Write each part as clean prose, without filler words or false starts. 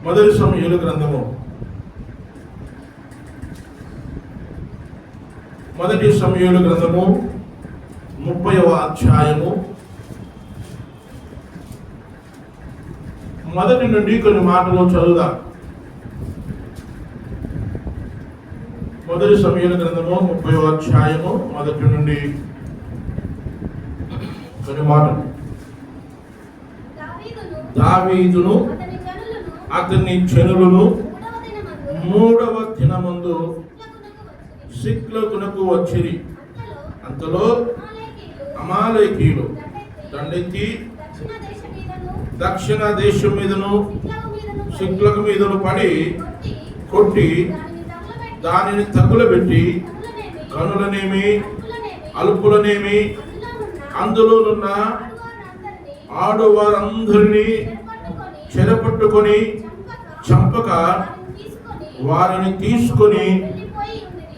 మొదటి సమూయేలు గ్రంథము 30వ అధ్యాయము మొదటి నుండి కొన్ని మాటలు చదువుదాం. మొదటి సమూయేలు గ్రంథము 30వ అధ్యాయము మొదటి నుండి కొన్ని మాటలు. దావీదును అతని జనులను 3వ దినమందు సిక్లగునకు వచ్చిరి. అంతలో అమాలేకీయులు దండెత్తి దక్షిణ దేశం మీదను సిక్లగు మీదను పడి కొట్టి దానిని తగులబెట్టి కనులనేమి అలుపులనేమి అందులోనున్న ఆడువారందరినీ చెరపట్టుకొని చంపక వారిని తీసుకొని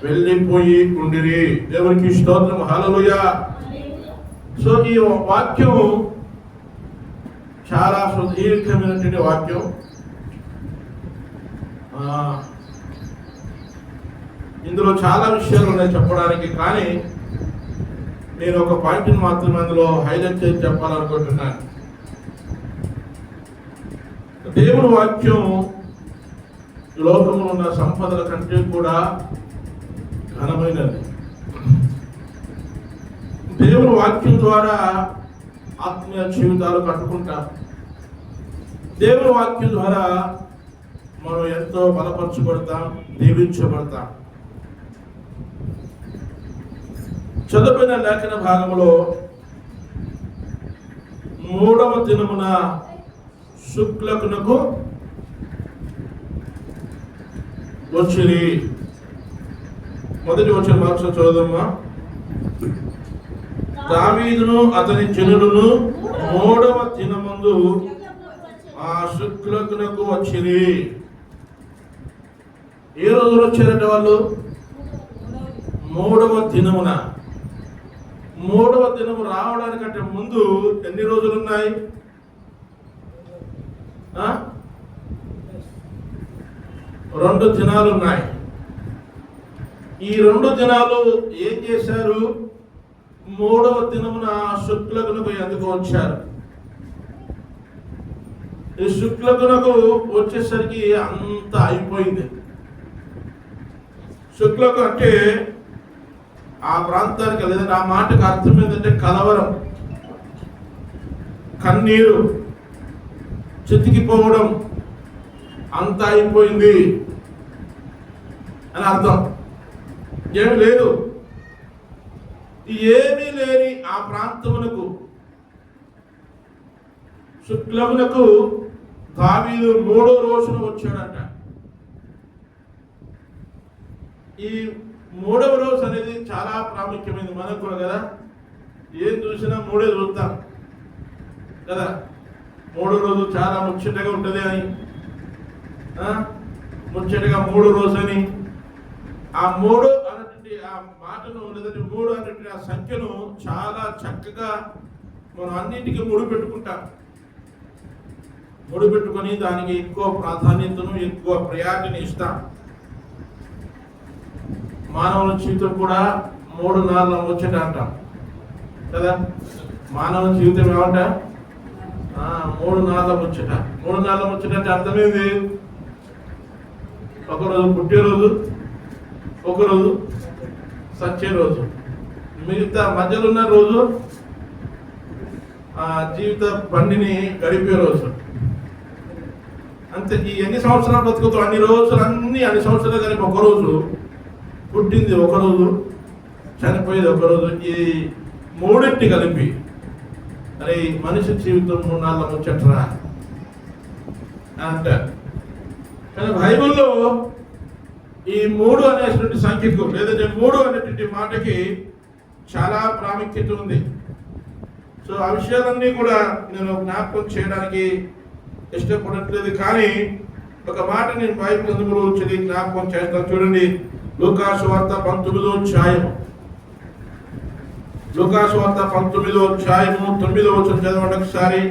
వెళ్ళిపోయి ఉండిరి. దేవునికి స్తోత్రం, హల్లెలూయా. సో ఈ వాక్యం చాలా సుదీర్ఘమైనటువంటి వాక్యం. ఇందులో చాలా విషయాలు ఉన్నాయి చెప్పడానికి, కానీ నేను ఒక పాయింట్ని మాత్రమే అందులో హైలైట్ చేసి చెప్పాలనుకుంటున్నాను. దేవుని వాక్యం లోకంలో ఉన్న సంపదల కంటే కూడా ఘనమైనది. దేవుని వాక్యం ద్వారా ఆత్మీయ జీవితాలు కట్టుకుంటాం. దేవుని వాక్యం ద్వారా మనం ఎంతో బలపరచబడతాం, దీవించబడతాం. చదువుకున్న లేఖన భాగంలో 3వ దినమున శుక్లకునకు వచ్చిరి. మొదటి వచ్చిన మార్క్స్ చదువుదమ్మా. దావీదును అతని జనులను 3వ దినమందు ఆ శుక్లకునకు వచ్చిరి. ఏ రోజులు వచ్చారంటే వాళ్ళు 3వ దినమున. 3వ దినము రావడానికంటే ముందు ఎన్ని రోజులు ఉన్నాయి? 2 దినాలు ఉన్నాయి. ఈ 2 దినాలు ఏం చేశారు? 3వ దినమున శుక్లకునకు ఎందుకు వచ్చారు? ఈ శుక్లకునకు వచ్చేసరికి అంతా అయిపోయింది. శుక్లకు అంటే ఆ ప్రాంతానికి, లేదంటే ఆ మాటకు అర్థం ఏంటంటే కలవరం, కన్నీరు, చితికిపోవడం, అంతా అయిపోయింది అని అర్థం. ఏమి లేదు, ఏమీ లేని ఆ ప్రాంతమునకు శుక్లమునకు దావీదు 3వ రోజున వచ్చాడంట. ఈ 3వ రోజు అనేది చాలా ప్రాముఖ్యమైనది మనకు కూడా కదా. ఏం చూసినా 3వ చూస్తాం కదా. 3వ రోజు చాలా ముచ్చటగా ఉంటుంది అని, ముచ్చటగా 3వ రోజు అని, ఆ 3 అనేటువంటి ఆ మాటను, లేదంటే 3 అనేటువంటి ఆ సంఖ్యను చాలా చక్కగా మనం అన్నింటికీ ముడిపెట్టుకుంటాం. ముడిపెట్టుకొని దానికి ఎక్కువ ప్రాధాన్యతను, ఎక్కువ ప్రయారిటీని ఇస్తాం. మానవుల జీవితం కూడా 3 నాళ్ళ ముచ్చట అంటాం కదా. మానవ జీవితం ఏమంట? 3 నాళ్ళ ముచ్చట. 3 నాళ్ళ ముచ్చట అంటే అర్థమైంది, ఒకరోజు పుట్టే రోజు, ఒకరోజు సచ్చే రోజు, మిగతా మధ్యలో ఉన్న రోజు ఆ జీవిత బండిని గడిపే రోజు. అంతే. ఈ ఎన్ని సంవత్సరాలు బతుకుతావు అన్ని రోజులు, అన్ని సంవత్సరాలు కలిపి ఒకరోజు. పుట్టింది ఒకరోజు, చనిపోయేది ఒకరోజు. ఈ 3 కలిపి అరే మనిషి జీవితం 3 నాళ్ళ ముచ్చట్రా అంటారు. కానీ బైబిల్లో ఈ 3 అనేటువంటి సంఖ్యకు, లేదంటే 3 అనేటువంటి మాటకి చాలా ప్రాముఖ్యత ఉంది. సో ఆ విషయాలన్నీ కూడా నేను జ్ఞాపకం చేయడానికి ఇష్టపడట్లేదు, కానీ ఒక మాట నేను బైబిల్ గ్రంథంలో వచ్చి జ్ఞాపకం చేస్తాను. చూడండి, లూకాసు వార్త 19వ అధ్యాయం. లూకాసు వార్త 19వ అధ్యాయము 9వ వచనం చదవండి ఒకసారి.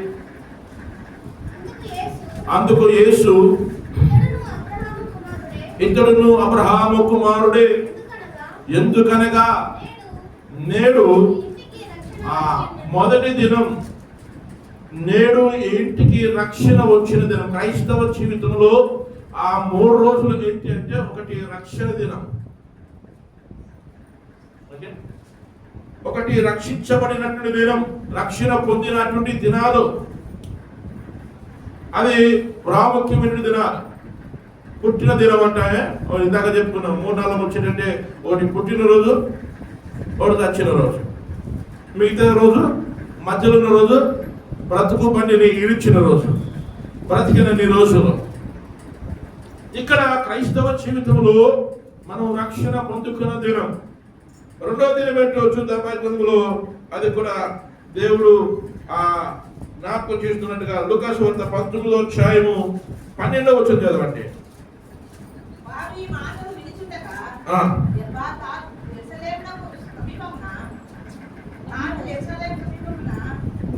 అందుకు యేసు ఇతడును అబ్రహాము కుమారుడే. ఎందుకనగా నేడు మొదటి దినం, నేడు ఇంటికి రక్షణ వచ్చిన దినం. క్రైస్తవ జీవితంలో ఆ 3 రోజులు ఏంటి అంటే, ఒకటి రక్షణ దినం, ఒకటి రక్షించబడినటువంటి దినం, రక్షణ పొందినటువంటి దినాలు. అది ప్రాముఖ్యమైన దినాలు. పుట్టిన దినం అంటే ఇందాక చెప్పుకున్నాం, 3 4 వచ్చేటంటే ఒకటి పుట్టినరోజు, ఒకటి చచ్చిన రోజు, మిగతా రోజు మధ్యలో ఉన్న రోజు బ్రతుకు బండిని ఇడిచిన రోజు, బ్రతికినన్ని రోజులు. ఇక్కడ క్రైస్తవ జీవితంలో మనం రక్షణ పొందుకున్న దినం. రెండో దినం ఏంటో చూద్దాం బైబిల్లో. అది కూడా దేవుడు జ్ఞాపకం చేస్తున్నట్టుగా లూకాసు వార్త 19వ అధ్యాయము 12వ వచనం చదవండి.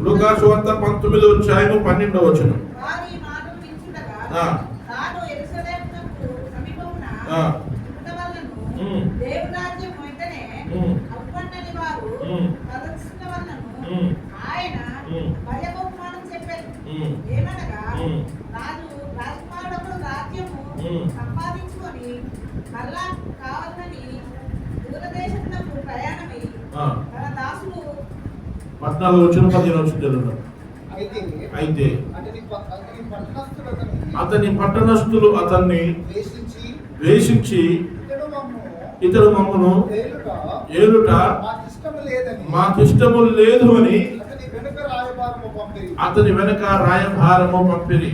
లూకాసు వార్త 19వ అధ్యాయము 12వ వచనం. సంపాదించుకొని మళ్ళా కావాలని దూరదేశమునకు ప్రయాణమై తన దాసులు 14 వచ్చిన 15 వచ్చిన అయితే అతని పట్టణస్థులు అతన్ని ద్వేషించి ఇతడు మమ్మను ఏలుట మాకిష్టము లేదు అని అతని వెనక రాయభారము పంపిరి.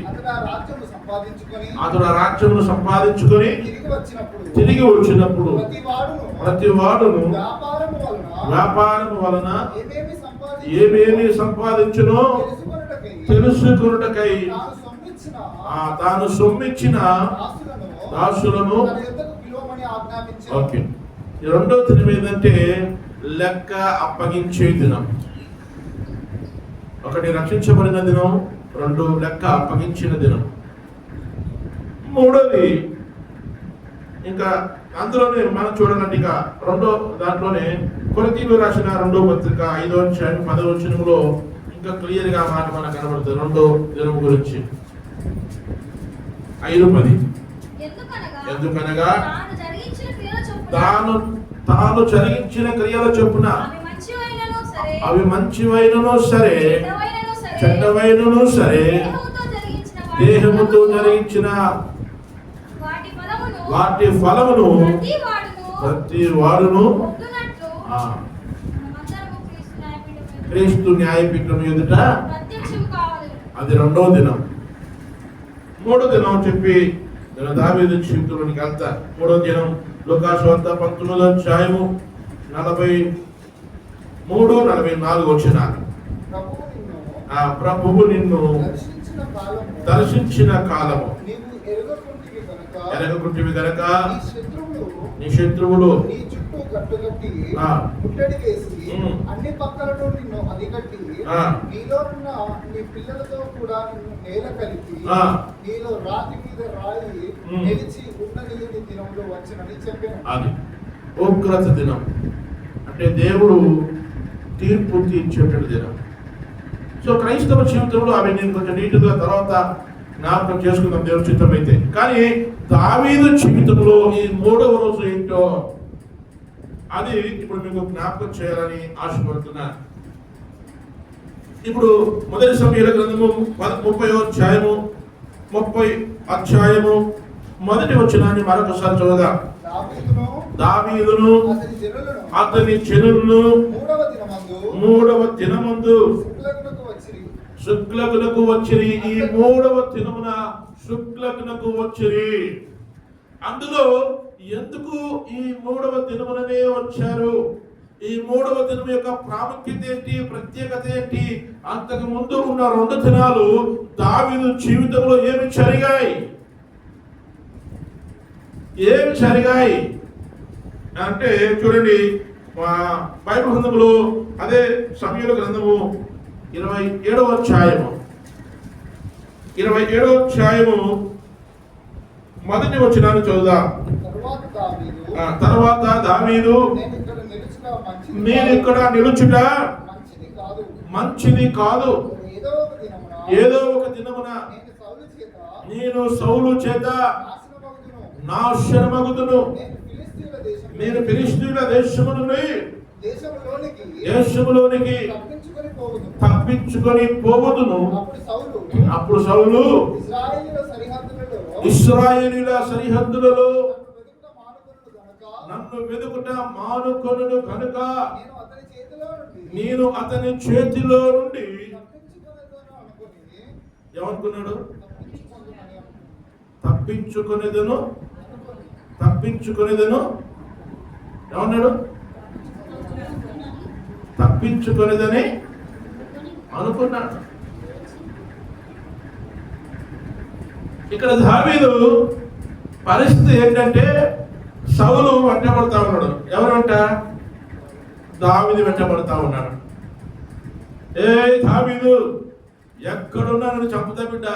అతడు రాజ్యమును సంపాదించుకొని తిరిగి వచ్చినప్పుడు ప్రతి వాడును వ్యాపారము వలన ఏమేమి సంపాదించునో తెలుసుకొనుటకై తాను సొమ్మిచ్చిన దాసులను. ఓకే, రెండో దినం ఏంటంటే లెక్క అప్పగించే దినం. ఒకటి రక్షించబడిన దినం, 2 లెక్క అప్పగించిన దినం. 3వది ఇంకా అందులోనే మనం చూడాలంటే ఇక రెండో దాంట్లోనే కొరింథీయులకు రాసిన 2వ పత్రిక 5వ అధ్యాయం 10వ వచనంలో ఇంకా క్లియర్ గా మాట మనకు కనబడుతుంది రెండో దినం గురించి. 5:10 ఎందుకనగా తాను జరిగించిన క్రియల చొప్పున అవి మంచివైనను సరే చెడ్డవైనను సరే దేహముతో జరిగించిన వాటి ఫలమును ప్రతి వాడును క్రీస్తు న్యాయపీఠం ఎదుట. అది రెండవ దినం. 3వ దినం చెప్పి దావీదు జీవితంలోనికి వెళ్తా. 3వ దినం లూకాసు వార్త 19వ అధ్యాయము 43-44 వచనాలు. ప్రభువు నిన్ను దర్శించిన కాలము ఎరగకుంటివి గనక నీ శత్రువులు అన్ని పక్కలను నిన్ను అదిగట్టి నీలో ఉన్న నీ పిల్లలతో కూడా నిన్ను నేల కలిపి నీలో రాతి మీద రాయి నిలిచి ఉన్నది దినంలో వచ్చినని చెప్పాను. అది ఉగ్రత దినం అంటే దేవుడు తీర్పు తీర్చేట దినం. సో క్రైస్తవ జీవితంలో అవి నేను కొంచెం నీట్గా తర్వాత జ్ఞాపకం చేసుకుందాం దేవుడి చిత్తం అయితే. కానీ దావీదు జీవితంలో ఈ 3వ రోజు ఏంటో అది ఇప్పుడు మీకు జ్ఞాపకం చేయాలని ఆశపడుతున్నాను. ఇప్పుడు మొదటి సమూయేలు గ్రంథము 30వ అధ్యాయము 30 మొదటి వచనాన్ని మరొకసారి చదువుదాం. దావీదును అతని జనులను 3వ దినమందు శుక్లకునకు వచ్చిరి. ఈ 3వ దినమున శుక్లకునకు వచ్చిరి. అందులో ఎందుకు ఈ 3వ దినముననే వచ్చారు? ఈ 3వ దినం యొక్క ప్రాముఖ్యత ఏంటి, ప్రత్యేకత ఏంటి? అంతకు ముందు ఉన్న 2 దినాలు దావీదు జీవితంలో ఏమి జరిగాయి అంటే చూడండి, బైబిల్ గ్రంథంలో అదే సమూయేలు గ్రంథము 27వ అధ్యాయము మొదటి వచనాన్ని చదువుదాం. తర్వాత దావీదు నేను ఇక్కడ నిలుచుట మంచిది కాదు, ఏదో ఒక దినమున నేను సౌలు చేత నాశనమగుదును, నేను ఫిలిష్తీయుల దేశములోనికి తప్పించుకొని పోవదును. అప్పుడు సౌలు ఇశ్రాయేలీయుల సరిహద్దులలో నన్ను వెదుకుట మానుకొనును కనుక నేను అతని చేతిలో నుండి ఏమనుకున్నాడు? తప్పించుకొనేదను ఏమన్నాడు? తప్పించుకొనేదని అనుకున్నాడు. ఇక్కడ దావీదు పరిస్థితి ఏంటంటే సౌలు వెంటబడతా ఉన్నాడు. ఎవరంట? దావీదు వెంటబడతా ఉన్నాడు. ఏ దావీదు ఎక్కడున్నా నన్ను చంపుతా బిడ్డ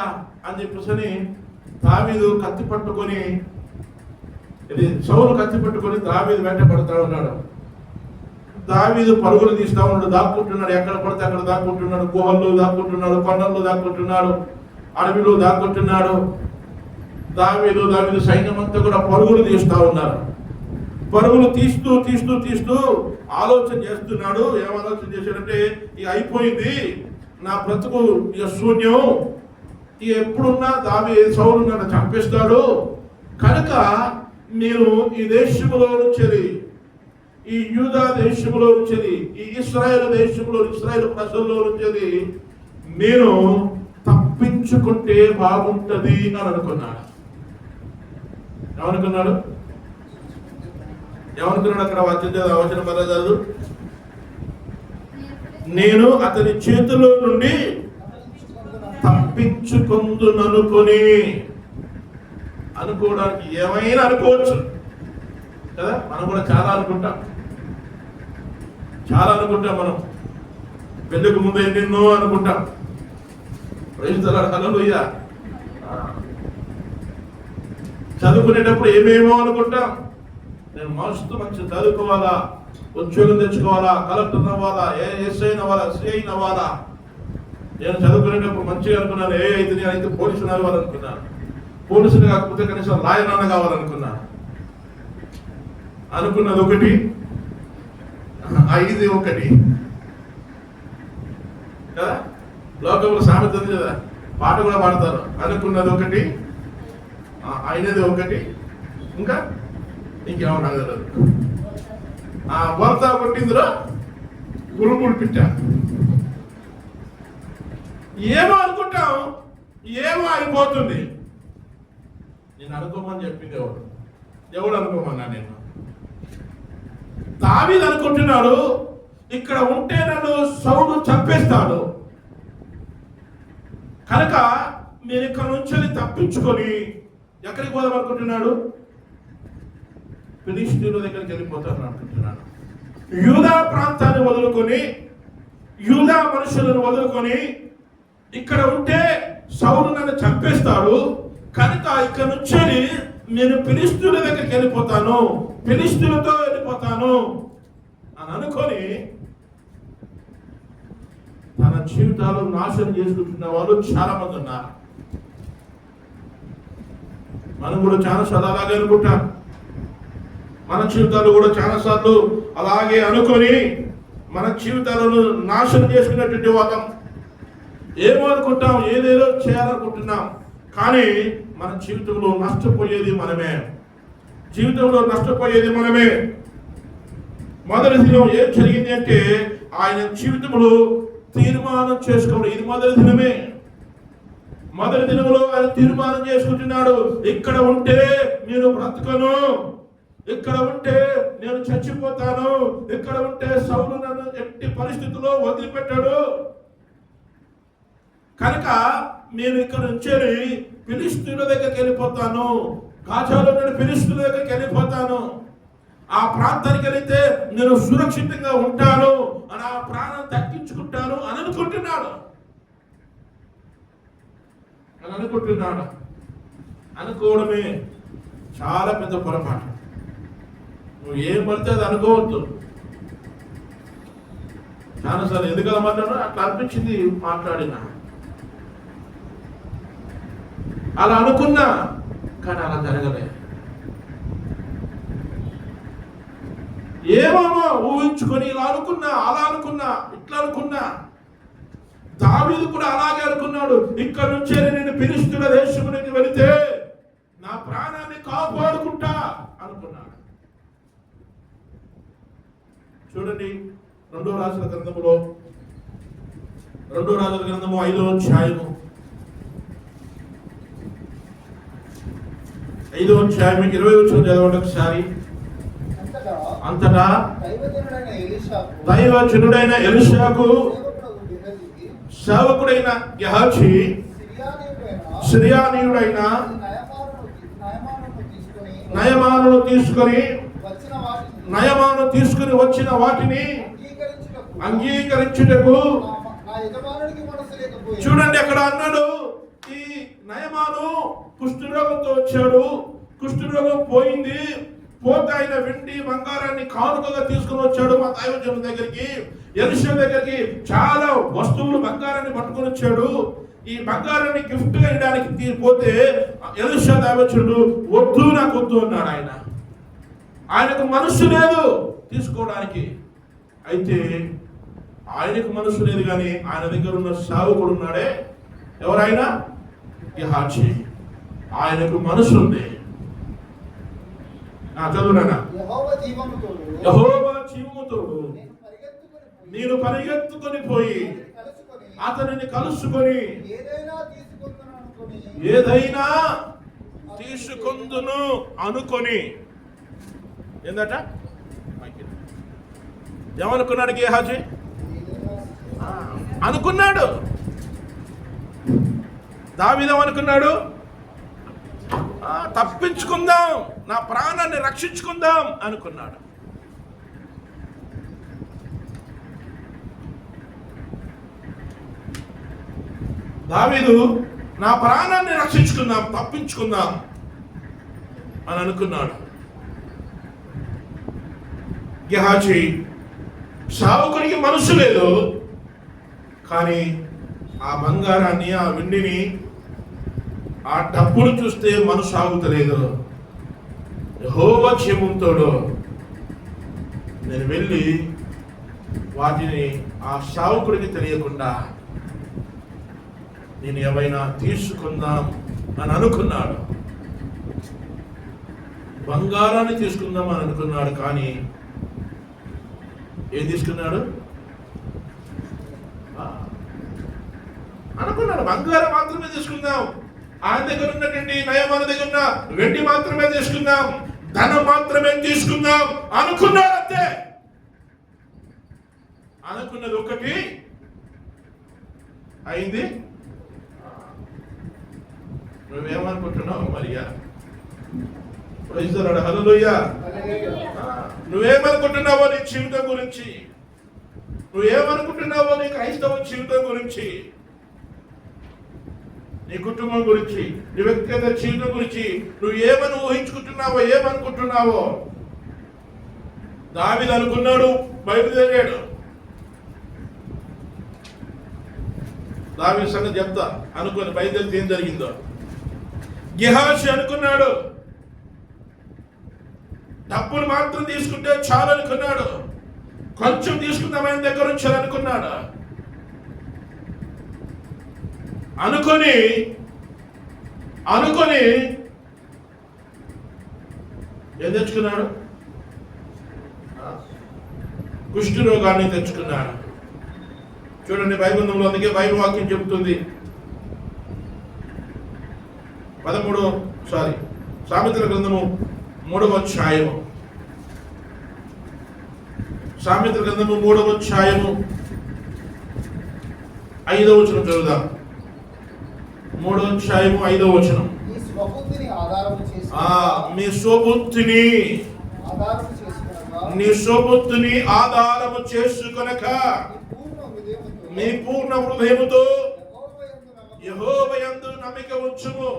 అని చెప్పేసి దావీదు కత్తి పట్టుకొని, ఇది సౌలు కత్తి పట్టుకొని దావీదు వెంటబడతా ఉన్నాడు. దావీదు పరుగులు తీస్తా ఉన్నాడు, దాక్కుంటున్నాడు, ఎక్కడ పడితే అక్కడ దాక్కుంటున్నాడు, గుహల్లో దాక్కుంటున్నాడు, కొండల్లో దాక్కుంటున్నాడు, అడవిలో దాక్కుంటున్నాడు. దావీదు సైన్యం అంతా కూడా పరుగులు తీస్తా ఉన్నారు. పరుగులు తీస్తూ తీస్తూ తీస్తూ ఆలోచన చేస్తున్నాడు. ఏం ఆలోచన చేశాడంటే, ఇక అయిపోయింది, నా బ్రతుకు ఇక శూన్యం, ఇక ఎప్పుడున్నా సౌలు నన్ను చంపేస్తాడు, కనుక నేను ఈ దేశంలో నుంచి, ఈ యూదా దేశంలో నుంచి, ఈ ఇశ్రాయేలు దేశంలో, ఇశ్రాయేలు ప్రజల్లో నుంచి నేను తప్పించుకుంటే బాగుంటది అని అనుకున్నాడు. ఏమనుకున్నాడు? అక్కడ వచన పదాలు, నేను అతని చేతిలో నుండి తప్పించుకుందుననుకొని. అనుకోవడానికి ఏమైనా అనుకోవచ్చు కదా, మనం కూడా చాలా అనుకుంటాం మనం. పెళ్ళికి ముందు ఎన్నెన్నో అనుకుంటాం. హల్లెలూయా. చదువుకునేటప్పుడు ఏమేమో అనుకుంటాం. నేను మంచి చదువుకోవాలా, ఉద్యోగం తెచ్చుకోవాలా, కలెక్టర్ అవ్వాలా, ఎస్ఐ అవ్వాలా, సిఐ అవ్వాలా. నేను చదువుకునేటప్పుడు మంచిగా అనుకున్నాను, అయితే పోలీసులు అవ్వాలనుకున్నాను. పోలీసులు కాకపోతే కనీసం లాయర్ అన్న కావాలనుకున్నాను. అనుకున్నది ఒకటి, ఇది ఒకటి కదా. లోకంలో సామెత ఉంది కదా, పాట కూడా పాడతారు. అనుకున్నది ఒకటి, అయినది ఒకటి, ఇంకా ఇంకేమన్నా తెలియదు. బొంత కొట్టిందిలో గురుములు పిట్టా. ఏమో అనుకుంటాం, ఏమో అయిపోతుంది. నేను అనుకోమని చెప్పింది ఎవడు అనుకోమన్నా? నేను దావీదు అనుకుంటున్నాడు, ఇక్కడ ఉంటే నన్ను సౌలు చంపేస్తాడు, కనుక నేను ఇక్కడ నుంచి తప్పించుకొని ఎక్కడికి పోదాం అనుకుంటున్నాడు? ఫిలిష్తీయుల దగ్గరికి వెళ్ళిపోతాను అనుకుంటున్నాడు. యూదా ప్రాంతాన్ని వదులుకొని, యూదా మనుషులను వదులుకొని ఇక్కడ ఉంటే సౌలు నన్ను చంపేస్తాడు, కనుక ఇక్కడ నుంచి నేను ఫిలిష్తీయుల దగ్గరికి వెళ్ళిపోతాను, ఫిలిష్తీయులతో వెళ్ళిపోతాను అని అనుకొని తన జీవితాలు నాశనం చేసుకుంటున్న వాళ్ళు చాలా మంది ఉన్నారు. మనం కూడా చాలాసార్లు అలాగే అనుకుంటాం. మన జీవితాలు కూడా చాలాసార్లు అలాగే అనుకొని మన జీవితాలను నాశనం చేసుకున్నటువంటి వాళ్ళం. ఏమో అనుకుంటాం, ఏదేదో చేయాలనుకుంటున్నాం, కానీ మన జీవితంలో నష్టపోయేది మనమే. మొదటి దినం ఏం జరిగింది అంటే, ఆయన జీవితంలో తీర్మానం చేసుకోవడం. ఇది మొదటి దినంలో ఆయన తీర్మానం చేసుకుంటున్నాడు, ఇక్కడ ఉంటే నేను బ్రతకను, ఇక్కడ ఉంటే నేను చచ్చిపోతాను, ఇక్కడ ఉంటే సౌలు నన్ను ఎట్టి పరిస్థితుల్లో వదిలిపెట్టాడు, కనుక నేను ఇక్కడ నుంచి ఫిలిష్తీయుల దగ్గరికి వెళ్ళిపోతాను, గాజాలో నేను ఫిలిష్తీయుల దగ్గరికి వెళ్ళిపోతాను, ఆ ప్రాంతానికి వెళితే నేను సురక్షితంగా ఉంటాను, అని ఆ ప్రాణం దక్కించుకుంటాను అని అనుకుంటున్నాడు. అనుకోవడమే చాలా పెద్ద పొరపాటు. నువ్వు ఏం పడితే అది అనుకోవద్దు. చాలాసార్లు ఎందుకు అలమన్నాను అట్లా అనిపించింది మాట్లాడినా, అలా అనుకున్నా, కానీ అలా జరగలే. ఏమో ఊహించుకొని ఇలా అనుకున్నా, అలా అనుకున్నా, ఇట్లా అనుకున్నా. దావీదు కూడా అలాగే అనుకున్నాడు. ఇక్కడ నుంచే నేను ఫిలిష్తీయుల దేశమునికి వెళితే నా ప్రాణాన్ని కాపాడుకుంటా అనుకున్నాడు. చూడండి 2 రాజుల గ్రంథములో 2 రాజుల గ్రంథము 5వ అధ్యాయము 20 వచనం చదవండి ఒకసారి. అంతటా దైవజనుడైన ఎలీషాకు సేవకుడైన గెహాజీ సిరియానీయుడైన నయమానును తీసుకుని వచ్చిన వాటిని అంగీకరించుటకు. చూడండి అక్కడ అన్నాడు, ఈ నయమాను కుష్ఠరోగంతో వచ్చాడు, కుష్ఠరోగం పోయింది, పోతే ఆయన వెండి బంగారాన్ని కానుకగా తీసుకుని వచ్చాడు మా దైవజనుల దగ్గరికి. ఎలీషా దగ్గరికి చాలా వస్తువులు బంగారాన్ని పట్టుకొని వచ్చాడు. ఈ బంగారాన్ని గిఫ్ట్ గా ఇవ్వడానికి పోతే ఎలీషా దైవజనుడు వద్దు, నాకు వద్దు అన్నాడు. ఆయనకు మనసు లేదు తీసుకోవడానికి. అయితే ఆయనకు మనసు లేదు, కానీ ఆయన దగ్గర ఉన్న సేవకుడు ఉన్నాడే, ఎవరైనా గెహాజీ, ఆయనకు మనసు ఉంది. చదువునా, యెహోవా జీవముతోడు నేను పరిగెత్తుకొని పోయి అతనిని కలుసుకొని ఏదైనా తీసుకొందును అనుకొని. ఏందట ఏమనుకున్నాడు గెహాజీ? అనుకున్నాడు. దావీదు అనుకున్నాడు, తప్పించుకుందాం, నా ప్రాణాన్ని రక్షించుకుందాం అనుకున్నాడు. దావీదు నా ప్రాణాన్ని రక్షించుకుందాం, తప్పించుకుందాం అని అనుకున్నాడు. గెహాజీ సేవకుడికి మనసు లేదు, కానీ ఆ బంగారాన్ని, ఆ వెండిని, ఆ డబ్బును చూస్తే మనసు ఆగుతలేదు. యెహోవా క్షేమంతోడు నేను వెళ్ళి వాటిని ఆ సేవకుడికి తెలియకుండా నేను ఏమైనా తీసుకుందాం అని అనుకున్నాడు. బంగారాన్ని తీసుకుందాం అని అనుకున్నాడు, కానీ ఏం తీసుకున్నాడు? అనుకున్నాడు బంగారం మాత్రమే తీసుకుందాం, ఆయన దగ్గర ఉన్నటువంటి నయమాను దగ్గర ఉన్న వెండి మాత్రమే తీసుకుందాం, ధనం మాత్రమే తీసుకుందాం అనుకున్నాడు. అంతే, అనుకున్నది ఒకటి అయింది. నువ్వేమనుకుంటున్నావు మరియా? హల్లెలూయా. నువ్వేమనుకుంటున్నావో నీ జీవితం గురించి, నువ్వేమనుకుంటున్నావో నీ క్రైస్తవ జీవితం గురించి, నీ కుటుంబం గురించి, నీ వ్యక్తిగత జీవితం గురించి నువ్వు ఏమని ఊహించుకుంటున్నావో, ఏమనుకుంటున్నావో. దావీదు అనుకున్నాడు, బయలుదేరాడు. దావీదు సంగతి చెప్తా అనుకుని బయలుదేరితే ఏం జరిగిందో. గెహాజీ అనుకున్నాడు, డబ్బులు మాత్రం తీసుకుంటే చాలు అనుకున్నాడు, కొంచెం తీసుకుందాం ఆయన దగ్గర నుంచి అనుకున్నాడు. అనుకొని ఏం తెచ్చుకున్నాడు? కుష్ఠ రోగాన్ని తెచ్చుకున్నాడు. చూడండి బైబిల్లో, అందుకే బైబిల్ వాక్యం చెబుతుంది. సామెతల గ్రంథము 3వ అధ్యాయము, సామెతల గ్రంథము 3వ అధ్యాయము 5వ వచనం చదువుదాం. 3వ అధ్యాయము 5వ వచనం. మీ స్వబుద్ధిని నీ స్వబుద్ధిని ఆధారము చేసుకొనక మీ పూర్ణ హృదయముతో యెహోవా యందు నమ్మిక ఉంచుము.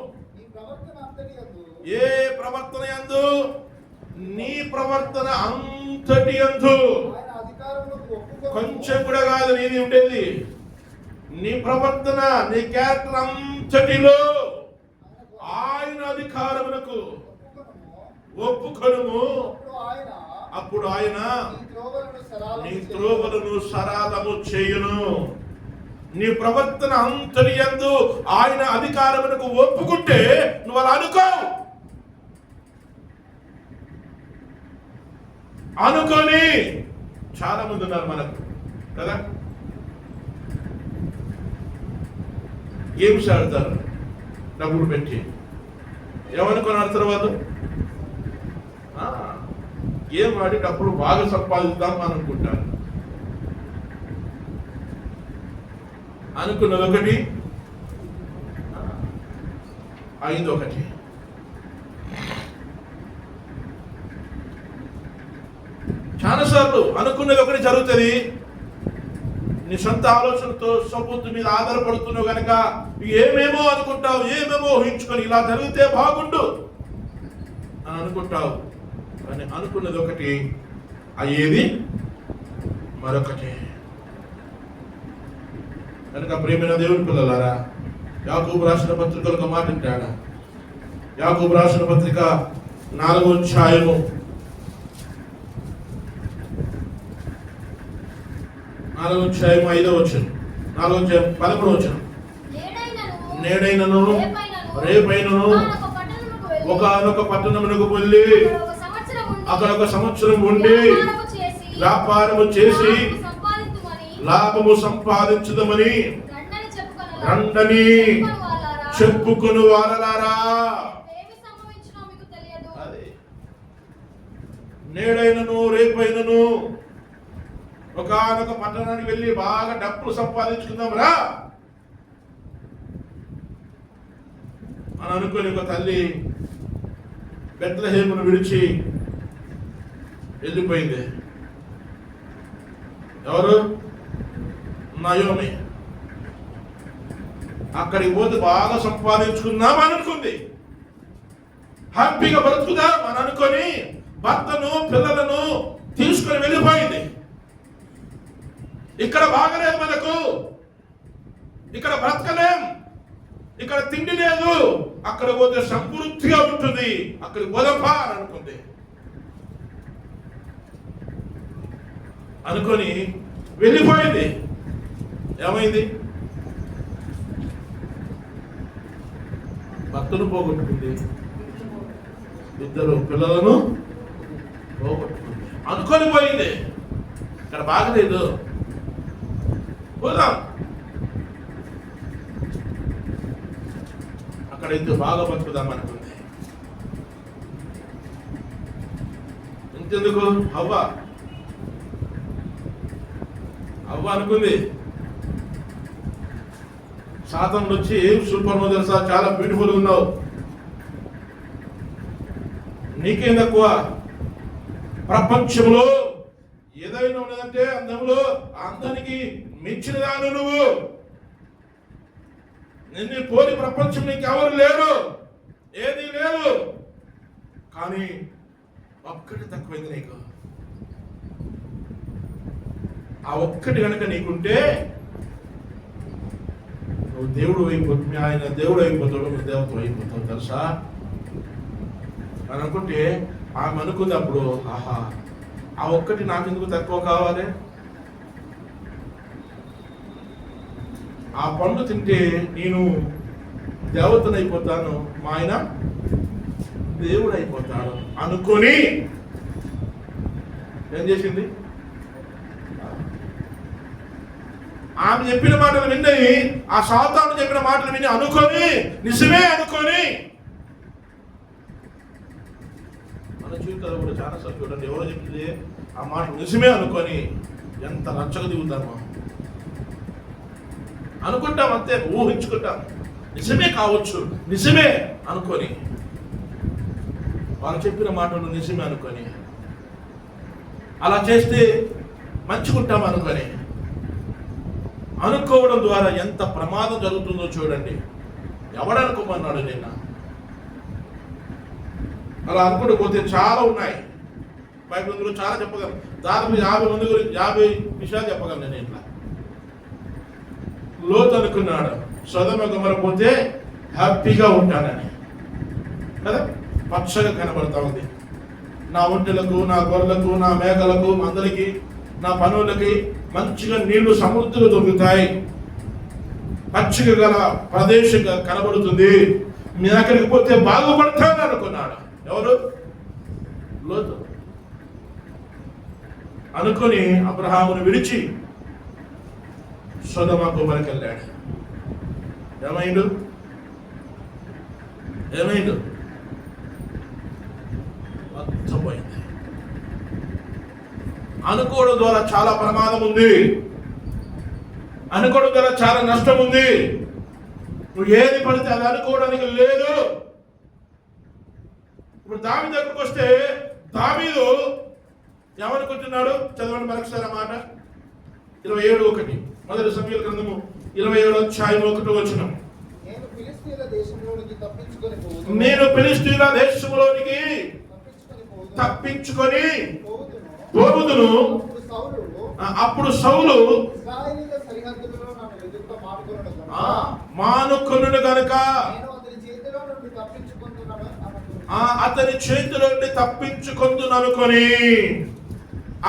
ప్రవర్తన అంతటి యందు ఏ ప్రవర్తన యందు? నీ ప్రవర్తన అంతటి యందు. ఆయన అధికారములకు ఒప్పుకొనుము. కొంచెం కూడా కాదు నీది ఉండేది. నీ ప్రవర్తన, నీ క్యారెక్టర్ అంతటిలో ఆయన అధికారములకు ఒప్పుకొనుము. అప్పుడు ఆయన నీ త్రోవలను సరళము చేయును. నీ ప్రవర్తన అంతటి యందు ఆయన అధికారములకు ఒప్పుకుంటే నువ్వు అలా అనుకొని చాలా మంది ఉన్నారు మనకు కదా. గేమ్స్ ఆడతారు డబ్బులు పెట్టి. ఏమనుకొని ఆడతారు వాళ్ళు? గేమ్ ఆడి డబ్బులు బాగా సంపాదిద్దాం అని అనుకుంటారు. అనుకున్నది ఒకటి, అయింది ఒకటి. చాలాసార్లు అనుకున్నది ఒకటి జరుగుతుంది. నీ సొంత ఆలోచనతో సొంత మీద ఆధారపడుతున్నావు కనుక ఏమేమో అనుకుంటావు, ఏమేమో ఊహించుకొని ఇలా జరిగితే బాగుండు అని అనుకుంటావు. కానీ అనుకున్నది ఒకటి, అయ్యేది మరొకటి. కనుక ప్రేమైన దేవుని పిల్లలారా, యాకోబు రాసిన పత్రికలు ఒక మాట అంటాడు. యాకోబు రాసిన పత్రిక 4వ అధ్యాయము 5వ వచనం, 4వ అధ్యాయం 11వ వచనం. నేడైనను రేపైనను ఒకనొక పట్టణమునకు వెళ్ళి అక్కడ ఒక సంవత్సరం ఉండి వ్యాపారము చేసి లాభము సంపాదించుదామని రండని చెప్పుకొని వారలారా. అదే నేడైనను రేపైనను ఒకనొక పట్టణానికి వెళ్ళి బాగా డబ్బులు సంపాదించుకుందాం రా అని అనుకుని ఒక తల్లి బెత్లెహేమును విడిచి వెళ్ళిపోయింది. ఎవరు? నయోమి. అక్కడికి పోతే బాగా సంపాదించుకుందాం అని అనుకుంది. హ్యాపీగా బ్రతుకుదాం అని అనుకొని భర్తను పిల్లలను తీసుకుని వెళ్ళిపోయింది. ఇక్కడ బాగలేదు, మనకు ఇక్కడ బ్రతకలేం, ఇక్కడ తిండి లేదు, అక్కడ పోతే సమృద్ధిగా ఉంటుంది, అక్కడికి పోదపా అని అనుకుంది. అనుకొని వెళ్ళిపోయింది. ఏమైంది? భర్తను పోగొట్టుకుంది, ఇద్దరు పిల్లలను పోగొట్టుకుంది. అనుకొని పోయింది, ఇక్కడ బాగలేదు, పోదాం, అక్కడైతే బాగా బతుకుదాం అనుకుంది. ఇంకెందుకు? అవ్వ అనుకుంది. సాతాను వచ్చి ఏం సూపర్ నువ్వు తెలుసా, చాలా బ్యూటిఫుల్ ఉన్నావు, నీకేం తక్కువ, ప్రపంచంలో ఏదైనా ఉన్నదంటే అందంలో అందానికి మించిన దాని నువ్వు, నిన్ను పోలి ప్రపంచం నీకు ఎవరు లేరు, ఏది లేదు. కానీ ఒక్కటి తక్కువైంది నీకు. ఆ ఒక్కటి కనుక నీకుంటే నువ్వు దేవుడు అయిపోతుంది, ఆయన దేవుడు అయిపోతాడు, నువ్వు దేవత అయిపోతావు తెలుసా అని అనుకుంటే ఆమె అనుకుంది. అప్పుడు ఆహా, ఆ ఒక్కటి నాకెందుకు తక్కువ కావాలి, ఆ పండు తింటే నేను దేవతనైపోతాను, మా ఆయన దేవుడు అయిపోతాడు అనుకొని ఏం చేసింది? ఆమె చెప్పిన మాటలు విని, ఆ సాతాను చెప్పిన మాటలు విని అనుకొని, నిజమే అనుకొని, మన జీవితాలు కూడా చాలా సార్లు చూడండి, ఎవరో చెప్పింది ఆ మాట నిజమే అనుకొని ఎంత రచ్చగా దిగుతామో అనుకుంటాం, అంతే ఊహించుకుంటాం, నిజమే కావచ్చు, నిజమే అనుకొని, వాళ్ళు చెప్పిన మాటలు నిజమే అనుకొని అలా చేస్తే మంచుకుంటాం అనుకొని, అనుకోవడం ద్వారా ఎంత ప్రమాదం జరుగుతుందో చూడండి. ఎవడనుకోమన్నాడు? నిన్న అలా అనుకుంటూ పోతే చాలా ఉన్నాయి. బైబిల్లో చాలా చెప్పగలను. దాదాపు 50 మంది గురించి 50 విషయాలు చెప్పగలను నేను. ఇట్లా లోతు అనుకున్నాడు సొదొమ గొమొర్రా పోతే హ్యాపీగా ఉంటానని కదా, పచ్చగా కనబడతా ఉంది. నా ఒంటెలకు, నా గొర్రెలకు, నా మేకలకు, మందలకి, నా పనులకి మంచిగా నీళ్లు సమృద్ధిగా దొరుకుతాయి, పచ్చిక గల ప్రదేశంగా కనబడుతుంది, మీ అక్కడికి పోతే బాగుపడతాను అనుకున్నాడు. ఎవరు? లోతు. అనుకుని అబ్రహామును విడిచి సొదొమ గొమొర్రాకి వెళ్ళాడు. ఏమైంది? అర్థమైంది. అనుకోవడం ద్వారా చాలా ప్రమాదం ఉంది, అనుకోవడం ద్వారా చాలా నష్టం ఉంది. నువ్వు ఏది పడితే అది అనుకోవడానికి లేదు. ఇప్పుడు దావీదు దగ్గరకు వస్తే దావీదు ఏమనుకుంటున్నాడు? చదవండి మరొకసారి మాట. 27:1 మొదటి సమూయేలు గ్రంథము 27వ అధ్యాయం 1వ వచనం. నేను ఫిలిష్తీయుల దేశంలోనికి తప్పించుకొని పోవుదును. అప్పుడు సౌలు మానుకొనును గనుక అతని చేతిలో నుండి తప్పించుకొందుననుకొని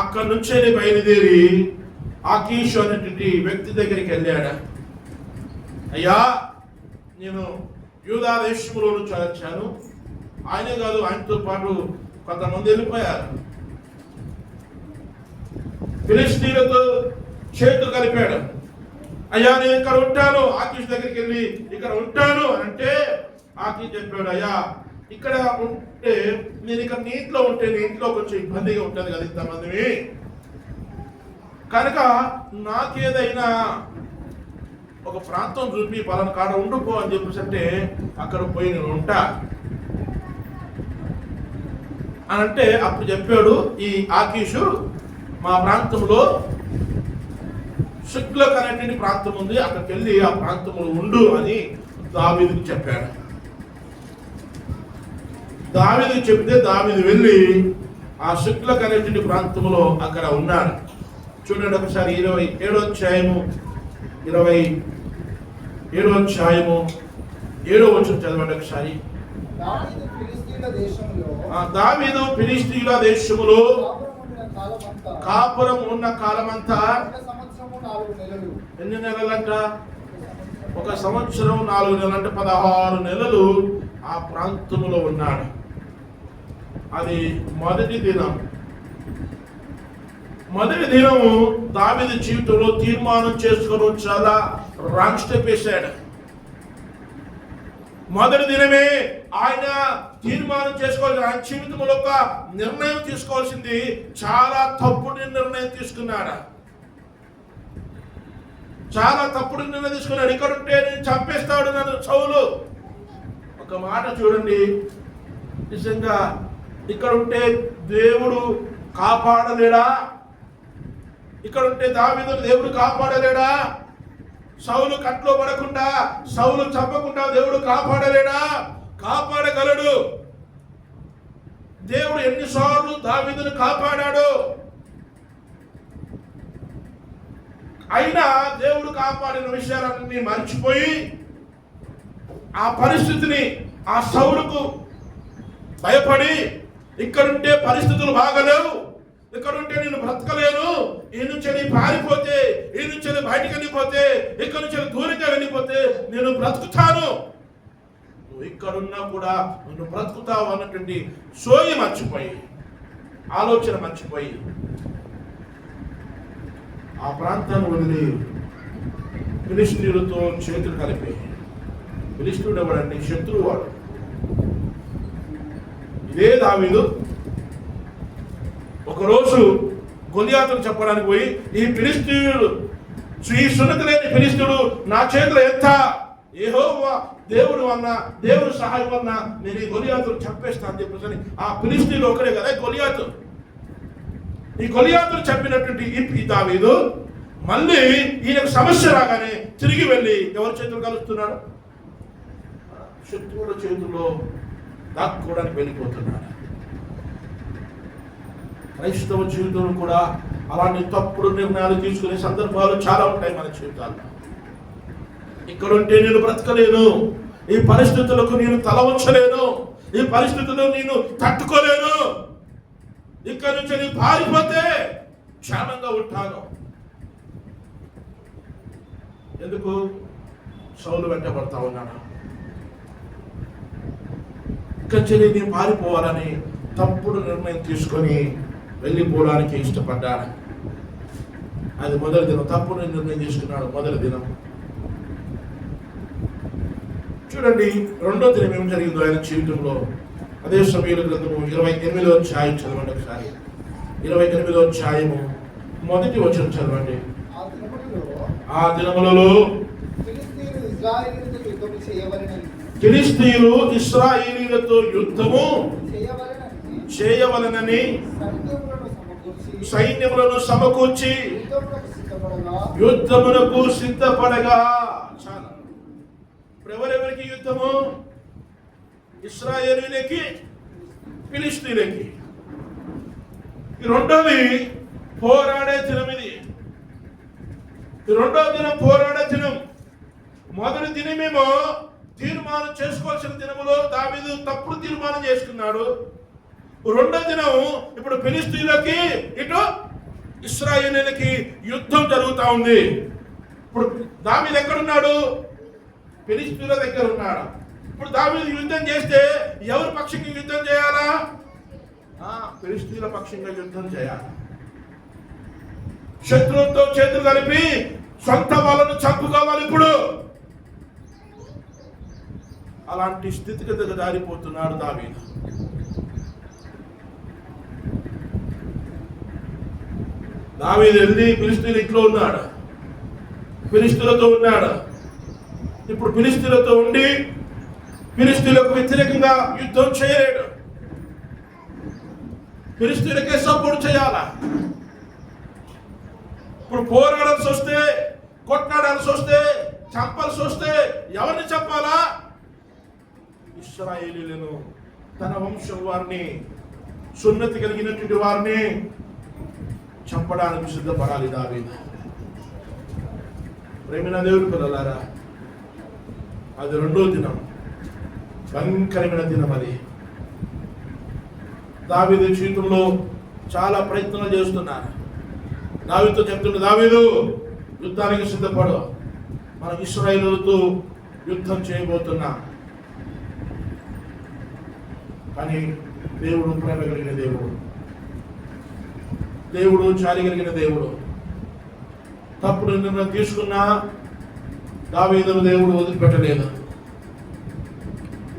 అక్కడి నుంచే బయలుదేరి ఆకీషు అనేటువంటి వ్యక్తి దగ్గరికి వెళ్ళాడు. అయ్యా, నేను యూదా దేశంలో నుంచి వచ్చాను. ఆయనే కాదు, ఆయనతో పాటు కొంతమంది వెళ్ళిపోయారు. ఫిలిష్తీయులతో చేతులు కలిపాడు. అయ్యా, నేను ఇక్కడ ఉంటాను. ఆకీషు దగ్గరికి వెళ్ళి ఇక్కడ ఉంటాను అంటే ఆకీషు చెప్పాడు, అయ్యా ఇక్కడ ఉంటే నేను ఇక్కడ నీ ఇంట్లో ఉంటే నీ ఇంట్లో కొంచెం ఇబ్బందిగా ఉంటుంది కదా ఇంతమందిని, కనుక నాకేదైనా ఒక ప్రాంతం చూపి పలానా కాడ ఉండిపో అని చెప్పేసి అంటే అక్కడ పోయి నేను ఉంటా అని అంటే అప్పుడు చెప్పాడు ఈ ఆకీషు, మా ప్రాంతంలో సిక్లగ్ అనేటువంటి ప్రాంతం ఉంది, అక్కడికి వెళ్ళి ఆ ప్రాంతంలో ఉండు అని దావీదుకు చెప్పాడు. దావీదుకు చెప్తే దావీదు వెళ్ళి ఆ సిక్లగ్ అనేటువంటి ప్రాంతంలో అక్కడ ఉన్నాడు. చూడండి ఒకసారి 27వ అధ్యాయము 27వ అధ్యాయము 7వ వచనం చదవండి ఒకసారి. దావీదు ఫిలిష్తీయుల దేశములో కాపురం ఉన్న కాలమంతా ఎన్ని నెలలంట? 1 సంవత్సరం 4 నెలలు అంటే 16 నెలలు ఆ ప్రాంతంలో ఉన్నాడు. అది మొదటి దినము దావీదు జీవితంలో తీర్మానం చేసుకొని చాలా రాంగ్ స్టెప్ వేశాడు. మొదటి దినమే ఆయన తీర్మానం చేసుకోవాలి. ఆయన జీవితంలో ఒక నిర్ణయం తీసుకోవాల్సింది చాలా తప్పుడు నిర్ణయం తీసుకున్నాడు. ఇక్కడ ఉంటే నేను చంపేస్తాడు నన్ను సౌలు. ఒక మాట చూడండి, నిజంగా ఇక్కడ ఉంటే దేవుడు కాపాడలేడా? ఇక్కడ ఉంటే దావీదును దేవుడు కాపాడలేడా? సౌలు కట్లో పడకుండా, సౌలు చంపకుండా దేవుడు కాపాడలేడా? కాపాడగలడు. దేవుడు ఎన్నిసార్లు దావీదును కాపాడాడు. అయినా దేవుడు కాపాడిన విషయాలన్నీ మర్చిపోయి ఆ పరిస్థితిని, ఆ సౌలుకు భయపడి ఇక్కడుంటే పరిస్థితులు బాగలేవు, ఇక్కడుంటే నేను బ్రతకలేను, ఈ నుంచి పారిపోతే, ఈ నుంచి బయటికి వెళ్ళిపోతే, ఇక్కడ నుంచి దూరంగా వెళ్ళిపోతే నేను బ్రతుకుతాను, నువ్వు ఇక్కడున్నా కూడా నువ్వు బ్రతుకుతావు అన్నటువంటి సోయి మర్చిపోయి, ఆలోచన మర్చిపోయి ఆ ప్రాంతాన్ని వదిలి ఫిలిష్తీయులతో చేతులు కలిపి, ఫిలిష్తీయుడు ఎవడండి? శత్రువు వాడు. ఇదే దావీదు ఒకరోజు గొలియాతుకు చెప్పడానికి పోయి, ఈ ఫిలిష్తీయుడు, ఈ సున్నతి లేని ఫిలిష్తీయుడు నా చేతులు ఎంత, యెహోవా దేవుడు వలన, దేవుడు సహాయం వలన నేను ఈ గొలియాతును చంపేస్తా అని చెప్పేసి ఆ ఫిలిష్తీయుడు ఒకడే కదా గొలియాతు. ఈ గొలియాతును చంపినటువంటి ఈ దావీదు మళ్ళీ ఈయనకు సమస్య రాగానే తిరిగి వెళ్ళి ఎవరి చేతులు కలుస్తున్నాడు? శత్రువుల చేతుల్లో దాక్కోవడానికి వెళ్ళిపోతున్నాడు. క్రైస్తవ జీవితంలో కూడా అలాంటి తప్పుడు నిర్ణయాలు తీసుకునే సందర్భాలు చాలా ఉంటాయి మన జీవితాల్లో. ఇక్కడుంటే నేను బ్రతకలేను, ఈ పరిస్థితులకు నేను తల వంచలేను, ఈ పరిస్థితుల్లో నేను తట్టుకోలేను, ఇక్కడి నుంచి నేను పారిపోతే క్షేమంగా ఉంటాను. ఎందుకు? సౌలు వెంటబడతా ఉన్నాడు. ఇక్కడి నుంచి నేను పారిపోవాలని తప్పుడు నిర్ణయం తీసుకొని వెళ్ళిపోవడానికి ఇష్టపడ్డాడు. అది మొదటి దినం. తప్పుడు నిర్ణయం తీసుకున్నాడు మొదటి దినం. చూడండి, రెండో దినం ఏం జరిగిందో ఆయన జీవితంలో. అదే సమయంలో గ్రంథము 28వ అధ్యాయం చదవండి ఒకసారి. 28వ అధ్యాయము మొదటి వచనం చదవండి. ఆ దినములలో ఫిలిష్తీయులు ఇశ్రాయేలీయులతో యుద్ధము చేయవలనని సైన్యములను సమకూర్చి యుద్ధమునకు సిద్ధపడగా. చాలా. ఇప్పుడు ఎవరెవరికి యుద్ధము? ఇశ్రాయేలీయులకి, ఫిలిష్తీయులకి. రెండోది పోరాడే దినం. ఇది రెండో దినం పోరాడే దినం. మొదటి దినమేమో తీర్మానం చేసుకోవాల్సిన దినములో దావీదు తప్పుడు తీర్మానం చేసుకున్నాడు. రెండో దినం ఇప్పుడు ఫిలిష్తీయులకి, ఇటు ఇశ్రాయేలీయులకి యుద్ధం జరుగుతూ ఉంది. ఇప్పుడు దావీదు ఎక్కడున్నాడు? ఫిలిష్తీయుల దగ్గర ఉన్నాడు. ఇప్పుడు దావీదు యుద్ధం చేస్తే ఎవరి పక్షంగా యుద్ధం చేయాలా? ఫిలిష్తీయుల పక్షంగా యుద్ధం చేయాలి. శత్రువుతో చేతులు కలిపి సొంత వాళ్ళను చంపుకోవాలి. ఇప్పుడు అలాంటి స్థితిగతికి దారిపోతున్నాడు దావీదు. దావీదు వెళ్ళి ఫిలిష్తీయుల ఇంట్లో ఉన్నాడు, ఫిలిష్తీయులతో ఉన్నాడు. ఇప్పుడు ఫిలిష్తీయులతో ఉండి ఫిలిష్తీయులకు వ్యతిరేకంగా యుద్ధం చేయలేడు. ఫిలిష్తీయులకే సపోర్ట్ చేయాలా? ఇప్పుడు పోరాడాల్సి వస్తే, కొట్లాడాల్సి వస్తే, చంపాల్సి వస్తే ఎవరిని చంపాలా? ఇశ్రాయేలీయులను, తన వంశం వారిని, సున్నతి కలిగినటువంటి వారిని చంపడానికి సిద్ధపడాలి దావీదు. ప్రేమైన దేవుని పిల్లలారా, అది రెండో దినం. భయంకరమైన దినం అది. దావీదు జీవితంలో చాలా ప్రయత్నాలు చేస్తున్నారు. దావీదుతో చెప్తున్న, దావీదు యుద్ధానికి సిద్ధపడు, మనం ఇశ్రాయేలుతో యుద్ధం చేయబోతున్నాం. కానీ దేవుడు ప్రేమ కలిగిన దేవుడు, దేవుడు జాలి కలిగిన దేవుడు. తప్పుడు నిర్ణయం తీసుకున్నా దావీదును దేవుడు వదిలిపెట్టలేదు.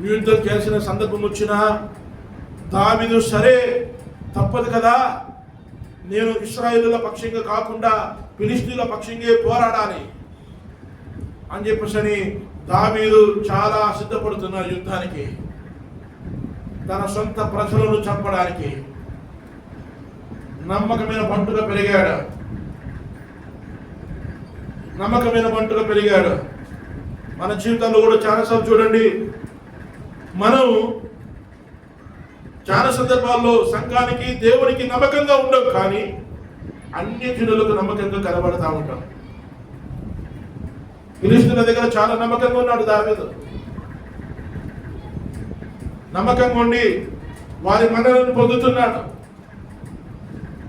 యుద్ధం చేసిన సందర్భం వచ్చినా దావీదు సరే తప్పదు కదా, నేను ఇశ్రాయేలుల పక్షంగా కాకుండా ఫిలిష్తీయుల పక్షంగా పోరాడాలి అని చెప్పేసి దావీదు చాలా సిద్ధపడుతున్నాడు యుద్ధానికి, తన సొంత ప్రజలను చంపడానికి. నమ్మకమైన బంటుగా పెరిగాడు, నమ్మకమైన బంటుగా పెరిగాడు. మన జీవితంలో కూడా చాలాసార్లు చూడండి, మనం చాలా సందర్భాల్లో సంఘానికి, దేవునికి నమ్మకంగా ఉండవు, కానీ అన్ని జనులకు నమ్మకంగా కనబడతా ఉంటాం. ఫిలిష్తీయుల దగ్గర చాలా నమ్మకంగా ఉన్నాడు దావీదు. నమ్మకంగా ఉండి వారి మన్ననను పొందుతున్నాడు,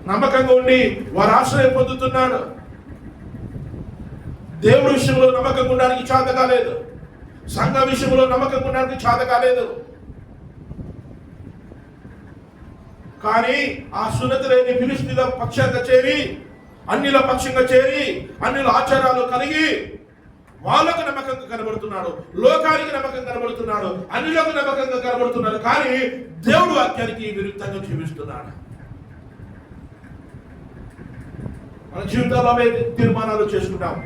నమ్మకంగా ఉండి వారి ఆశ్రయం పొందుతున్నాడు. దేవుడి విషయంలో నమ్మకంగా ఉండడానికి చేత కాలేదు, సంఘ విషయంలో నమ్మకంగా ఉండడానికి చేత కాలేదు. కానీ ఆ సున్నతి లేని ఫిలిష్తీయుల పక్షంగా చేరి, అన్యుల పక్షంగా చేరి, అన్యుల ఆచారాలు కలిగి వాళ్ళకు నమ్మకంగా కనబడుతున్నాడు, లోకానికి నమ్మకంగా కనబడుతున్నాడు, అన్యులకు నమ్మకంగా కనబడుతున్నాడు. కానీ దేవుడు వాక్యానికి విరుద్ధంగా జీవిస్తున్నాడు. మన జీవితాల్లో తీర్మానాలు చేసుకుంటాం,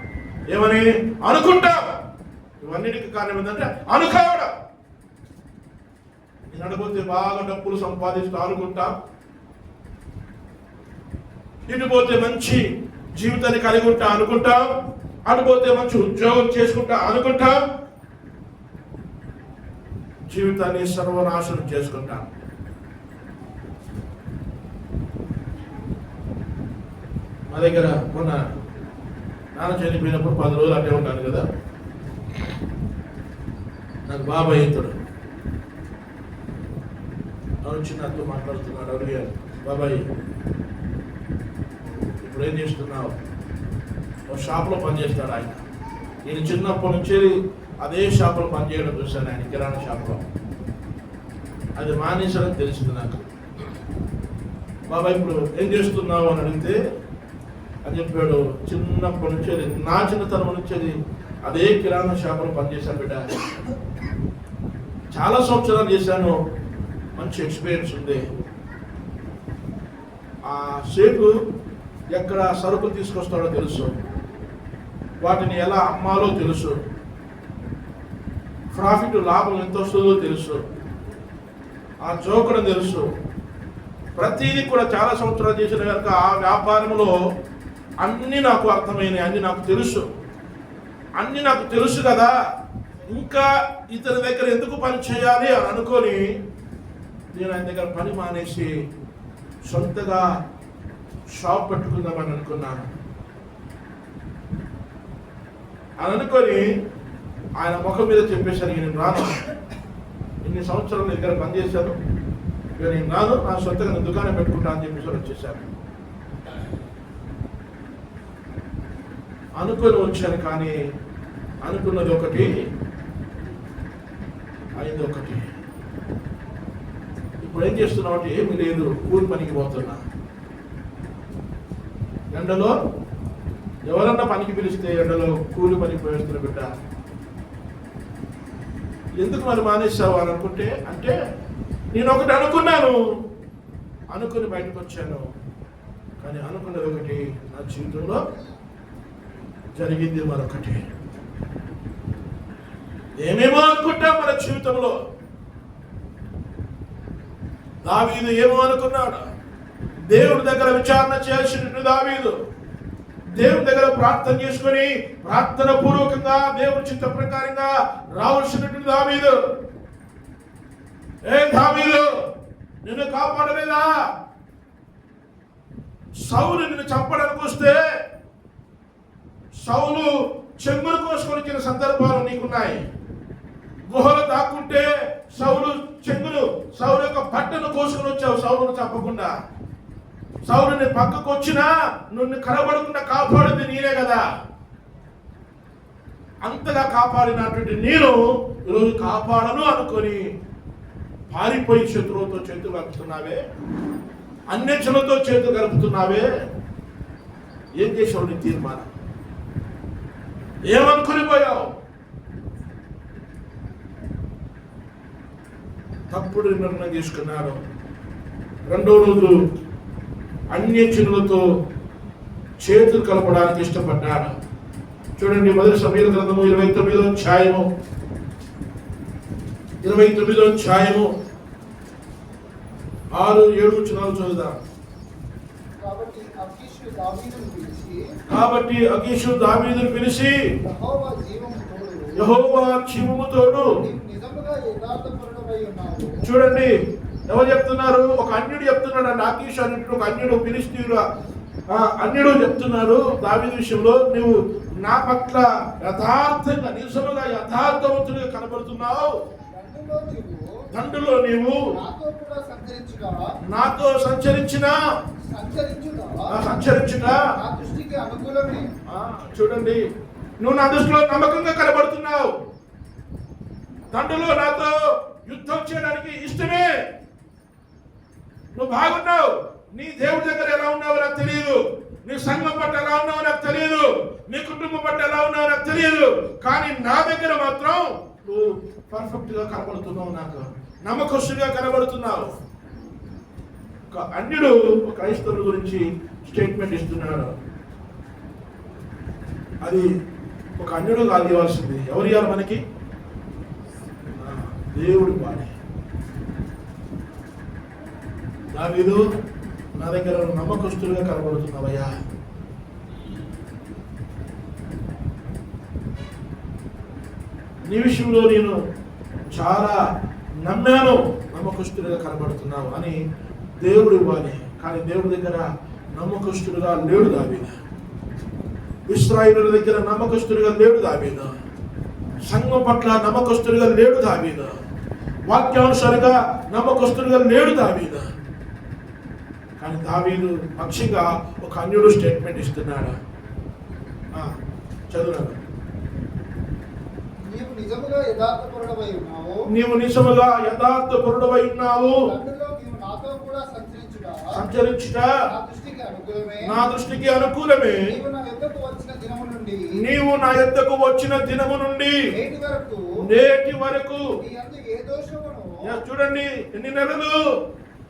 ఏమని అనుకుంటాం. ఇవన్నిటికి కారణం ఏంటంటే అనుకోవడం. నడపోతే బాగా డబ్బులు సంపాదిస్తూ అనుకుంటాం, ఇటు పోతే మంచి జీవితాన్ని కలిగి ఉంటా అనుకుంటాం, అటు పోతే మంచి ఉద్యోగం చేసుకుంటా అనుకుంటాం. జీవితాన్ని సర్వనాశనం చేసుకుంటాను. మా దగ్గర మొన్న నాన్న చనిపోయినప్పుడు 10 రోజులు అట్టే ఉంటాను కదా. నాకు బాబాయ్ ఇతడు వచ్చి నాతో మాట్లాడుతున్నాడు. అడిగారు, బాబాయ్ ఇప్పుడు ఏం చేస్తున్నావు? ఒక షాప్లో పనిచేస్తాడు ఆయన. నేను చిన్నప్పటి నుంచి అదే షాపులో పనిచేయడం చూశాను, ఆయన కిరాణా షాప్లో. అది మానేశాడని తెలిసింది నాకు. బాబాయ్ ఇప్పుడు ఏం చేస్తున్నావు అని అడిగితే అని చెప్పాడు, చిన్నప్పటి నుంచి నా చిన్నతనం నుంచి అదే కిరాణా షాపులో పనిచేశాను బిడ్డ. చాలా సంవత్సరాలు చేశాను, మంచి ఎక్స్పీరియన్స్ ఉంది. ఆ సేటు ఎక్కడ సరుకులు తీసుకొస్తాడో తెలుసు, వాటిని ఎలా అమ్మాలో తెలుసు, ప్రాఫిట్ లాభం ఎంత వస్తుందో తెలుసు, ఆ జోకడం తెలుసు. ప్రతిదీ కూడా చాలా సంవత్సరాలు చేసిన కనుక ఆ వ్యాపారంలో అన్నీ నాకు అర్థమైనాయి, అన్నీ నాకు తెలుసు. అన్నీ నాకు తెలుసు కదా, ఇంకా ఇతని దగ్గర ఎందుకు పని చేయాలి అని అనుకొని నేను ఆయన దగ్గర పని మానేసి సొంతగా షాప్ పెట్టుకుందామని అనుకున్నాను. అని అనుకొని ఆయన ముఖం మీద చెప్పేసరికి నేను రాను, ఇన్ని సంవత్సరాల దగ్గర పనిచేశాను, నేను రాను, నా సొంతగా నేను దుకాణం పెట్టుకుంటా అని చెప్పేసి వచ్చేసాను. అనుకొని వచ్చాను, కానీ అనుకున్నది ఒకటి, అయింది ఒకటి. ఇప్పుడు ఏం చేస్తున్నావు అంటే ఏమీ లేదు, కూలి పనికి పోతున్నా. ఎండలో ఎవరన్నా పనికి పిలిస్తే ఎండలో కూలి పనికి పోయేస్తున్న బిడ్డ. ఎందుకు మరి మానేసావు అని అనుకుంటే, అంటే నేను ఒకటి అనుకున్నాను, అనుకుని బయటకు వచ్చాను, కానీ అనుకున్నది ఒకటి, నా జీవితంలో జరిగింది మరొకటి. ఏమేమో అనుకుంటాం మన జీవితంలో. దావీదు ఏమో అనుకున్నాడు, దేవుడి దగ్గర విచారణ చేయాల్సినట్టు దావీదు దేవుడి దగ్గర ప్రార్థన చేసుకొని ప్రార్థన పూర్వకంగా దేవుడి చిత్త ప్రకారంగా రావాల్సినట్టు దావీదు. ఏ దావీదు, నిన్ను కాపాడలేదా? సౌలు నిన్ను చంపడానికి వస్తే సౌలు చెంగులు కోసుకొని వచ్చిన సందర్భాలు నీకున్నాయి. గుహలు దాక్కుంటే సౌలు యొక్క బట్టను కోసుకొని వచ్చావు సౌలును చంపకుండా. సౌలుని పక్కకు వచ్చినా నువ్వు కనబడకుండా కాపాడింది నేనే కదా. అంతగా కాపాడినటువంటి నేను ఈరోజు కాపాడను అనుకొని పారిపోయి శత్రువుతో చేతులు కలుపుతున్నావే, అన్యజనులతో చేతులు కలుపుతున్నావే. ఏం చేసావు నీ తీర్మానం? ఏమనుకుని పోయావు? తప్పుడు నిర్ణయం తీసుకున్నాడు. రెండో రోజు అన్యజనులతో చేతులు కలపడానికి ఇష్టపడ్డాడు. చూడండి, మొదటి సమూయేలు గ్రంథము 29వ అధ్యాయము 6-7 వచనాలు చదువుదాం. కాబట్టి అకీషు దావీదును పిలిచి, యెహోవా జీవము తోడు. చూడండి, ఎవరు చెప్తున్నారు? ఒక అన్యుడు చెప్తున్నాడు అండి. అకీషు అన్నింటి ఒక అన్యుడు, ఫిలిష్తీయుడు అన్యుడు చెప్తున్నారు దావీదు విషయంలో, నువ్వు నా పట్ల యథార్థంగా నిజముగా యథార్థవంతుడిగా కనబడుతున్నావు. తండ్రిలో నీవు నాతో సంచరించుట చూడండి, నువ్వు నా దృష్టిలో నమ్మకంగా కనబడుతున్నావు. తండ్రిలో నాతో యుద్ధం చేయడానికి ఇష్టమే. నువ్వు బాగున్నావు. నీ దేవుడి దగ్గర ఎలా ఉన్నావో నాకు తెలియదు, నీ సంఘం పట్ల ఎలా ఉన్నావో నాకు తెలియదు, నీ కుటుంబం పట్ల ఎలా ఉన్నావో నాకు తెలియదు, కానీ నా దగ్గర మాత్రం నువ్వు పర్ఫెక్ట్ గా కనబడుతున్నావు, నాకు నమ్మకస్తుగా కనబడుతున్నావు. ఒక అన్యుడు ఒక క్రైస్తవుల గురించి స్టేట్మెంట్ ఇస్తున్నాడు. అది ఒక అన్యుడు కాదు ఇవ్వాల్సింది. ఎవరు ఇవ్వాలి మనకి? దేవుడి వాడి. దావీదు, నా దగ్గర నమ్మకస్తులుగా కనబడుతున్నావయ్యా. నీ విషయంలో నేను చాలా నమ్మాను, నమ్మకస్తుడిగా కనబడుతున్నావు అని దేవుడు ఇవ్వాలి. కానీ దేవుడి దగ్గర నమ్మకస్తుడిగా లేడు దావీదు. ఇశ్రాయేలు దగ్గర నమ్మకస్తుడిగా లేడు దావీదు. సంఘం పట్ల నమ్మకస్తుడిగా లేడు దావీదు. వాక్యానుసారిగా నమ్మకస్తుడిగా లేడు దావీదు. కానీ దావీదు పక్షిగా ఒక అన్యుడు స్టేట్మెంట్ ఇస్తున్నాడు. చదువు. నీవు నిజముగా యథార్థపరుడవై ఉన్నావు. నీవు నిజముగా యథార్థపరుడవై ఉన్నావు. నీవు నాతో కూడా సంచరించుట నా దృష్టికి అనుకూలమే. నీవు నా యొద్దకు వచ్చిన దినము నుండి నేటి వరకు చూడండి ఎన్ని నెలలు,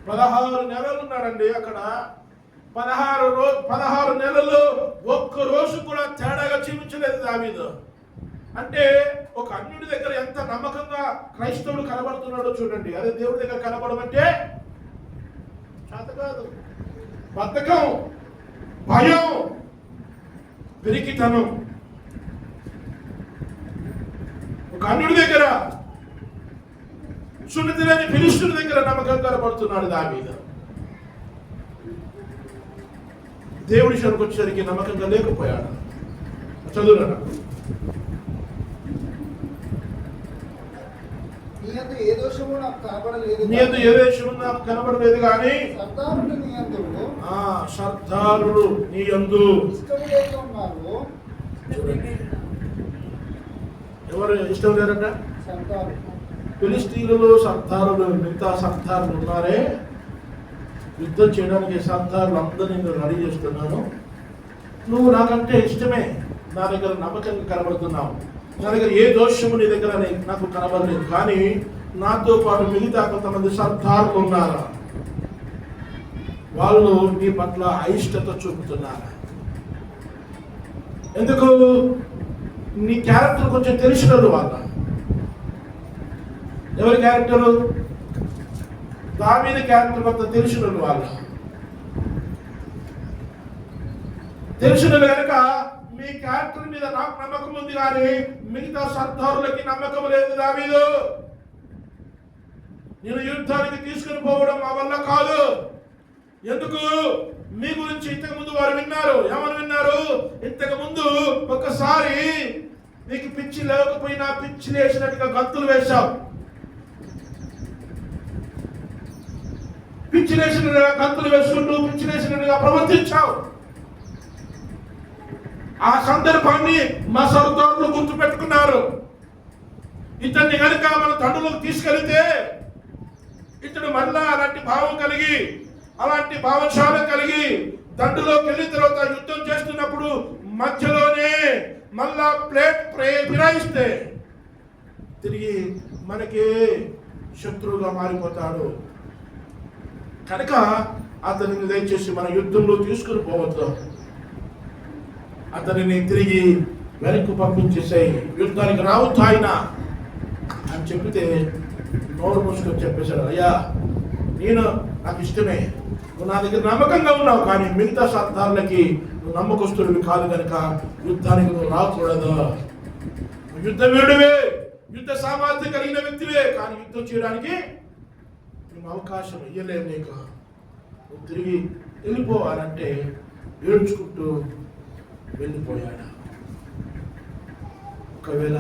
16 నెలలు ఉన్నాడండి అక్కడ. 16 నెలలు ఒక్క రోజు కూడా తేడాగా జీవించలేదు దావీదు. అంటే ఒక అన్యుడి దగ్గర ఎంత నమ్మకంగా క్రైస్తవుడు కనబడుతున్నాడో చూడండి. అదే దేవుడి దగ్గర కనబడమంటే చేత కాదు. బద్ధకం, భయం, పిరికితనం. ఒక అన్యుడి దగ్గర, సున్నితి లేని ఫిలిష్తుడి దగ్గర నమ్మకం కనబడుతున్నాడు దావీదు. దేవుడి విషయానికి వచ్చేసరికి నమ్మకంగా లేకపోయాడు. చదువురా. నీ యందు ఏ దోషము నాకు కనబడలేదు కానీ సర్దారుడు నీ యందు ఎవరు ఇష్టం లేరట? ఫిలిష్తీయులు సర్దారులు, మిగతా సర్దారులు ఉన్నారే, యుద్ధం చేయడానికి సర్దారులు అందరూ నేను రెడీ చేస్తున్నాను. నువ్వు నాకంటే ఇష్టమే, నా దగ్గర నమ్మకంగా కనబడుతున్నావు. నా దగ్గర ఏ దోషము నీ దగ్గర నాకు కనబడలేదు. కానీ నాతో పాటు మిగతా కొంతమంది సర్దారులు ఉన్నారు, వాళ్ళు నీ పట్ల అయిష్టత చూపుతున్నారు. ఎందుకు? నీ క్యారెక్టర్ కొంచెం తెలిసినది వాళ్ళ. ఎవరి క్యారెక్టరు? దావీదు క్యారెక్టర్ కొంత తెలిసినది వాళ్ళ. తెలిసినది కనుక మీ క్యారెక్టర్ మీద నాకు నమ్మకం ఉంది, కానీ మిగతా సర్దారులకి నమ్మకం లేదు. దావీదు, నేను యుద్ధానికి తీసుకుని పోవడం మా వల్ల కాదు. ఎందుకు? మీ గురించి ఇంతకు ముందు వారు విన్నారు. ఏమని విన్నారు? ఇంతకు ముందు ఒకసారి నీకు పిచ్చి లేకపోయినా పిచ్చి లేచినట్టుగా గంతులు వేశావు. పిచ్చి లేచినట్టుగా గంతులు వేసుకుంటూ పిచ్చి లేచినట్టుగా ప్రవర్తించావు. ఆ సందర్భాన్ని మా సర్దారులు గుర్తు పెట్టుకున్నారు. ఇతన్ని కనుక మన తండ్రులకు తీసుకెళితే ఇతడు మళ్ళా అలాంటి భావం కలిగి, అలాంటి భావశాల కలిగి దండులోకి వెళ్ళిన తర్వాత యుద్ధం చేస్తున్నప్పుడు మధ్యలోనే మళ్ళా ప్లేట్ ఫిరాయిస్తే తిరిగి మనకి శత్రువుగా మారిపోతాడు. కనుక అతనిని దయచేసి మన యుద్ధంలో తీసుకుని పోవద్దు, అతనిని తిరిగి వెనక్కు పంపించేసాయి, యుద్ధానికి రావద్దు ఆయన అని చెప్తే నోరు మూసుకొని చెప్పేశాడు, అయ్యా నేను నాకు ఇష్టమే, నువ్వు నా దగ్గర నమ్మకంగా ఉన్నావు, కానీ మిగతా సర్దారులకి నువ్వు నమ్మకస్తుడివి కాదు కనుక యుద్ధానికి నువ్వు రాకూడదు. నువ్వు యుద్ధ వీరుడివే, యుద్ధ సామర్థ్యం కలిగిన వ్యక్తివే, కానీ యుద్ధం చేయడానికి నువ్వు అవకాశం ఇయ్యలేవు. నీకు నువ్వు తిరిగి వెళ్ళిపోవాలంటే ఏడ్చుకుంటూ వెళ్ళిపోయాడు. ఒకవేళ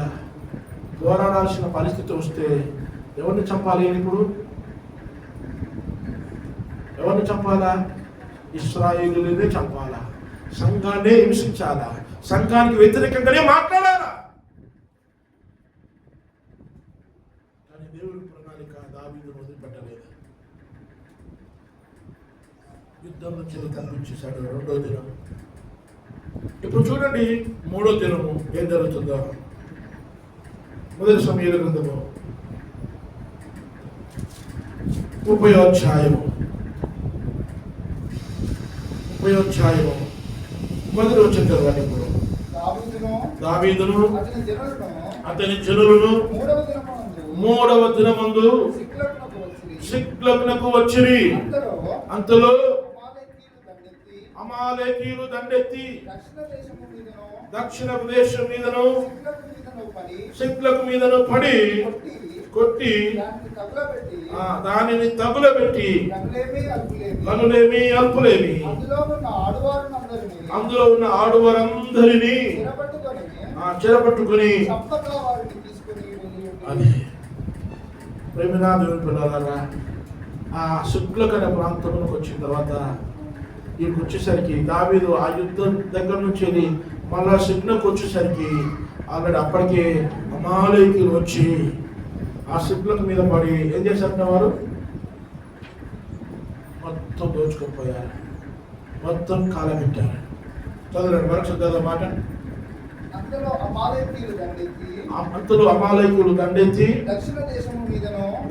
పోరాడాల్సిన పరిస్థితి వస్తే ఎవరిని చంపాలి? ఇప్పుడు ఎవరిని చంపాలా? ఇశ్రాయేలునే చంపాలా? సంఘాన్నే హింసించాలా? సంఘానికి వ్యతిరేకంగానే మాట్లాడాలా? కానీ దేవుడి ప్రణాళిక దావీదును వదిలిపెట్టలేదు. యుద్ధం నుంచి కనిపించేశాడు. రెండో దినం. ఇప్పుడు చూడండి, మూడో దినము ఏం జరుగుతుందో. మొదటి సమూయేలు గ్రంథము 30వ అధ్యాయము మొదటి వచ్చిన తర్వాత ఇప్పుడు దావీదును అతని జనులను మూడవ దినమందు సిక్లగునకు వచ్చిరి. అంతలో అమాలేకీయులు దండెత్తి దక్షిణ దేశము మీదను దక్షిణ ప్రదేశం మీదను సిక్లకు మీదను పడి కొట్టి దానిని తగులబెట్టి కనులేమి అల్పులేమి అందులో ఉన్న ఆడువారందరినీ చెరపట్టుకుని అది ప్రేమినా దేవుని పిల్లలారా ఆ శుక్లక అనే ప్రాంతంలోకి వచ్చిన తర్వాత వీడికి వచ్చేసరికి దావీదు ఆ యుద్ధం దగ్గర నుంచి వెళ్ళి మళ్ళా సిగ్నకు వచ్చేసరికి ఆల్రెడీ అప్పటికే అమాలేకీయులు వచ్చి ఆ సిగ్నక మీద పడి ఏం చేశారంటే వారు మొత్తం దోచుకొని మొత్తం కాలబెట్టారు. చదవండి మరొక మాట. అంతలో అమాలేకీయులు దండెత్తి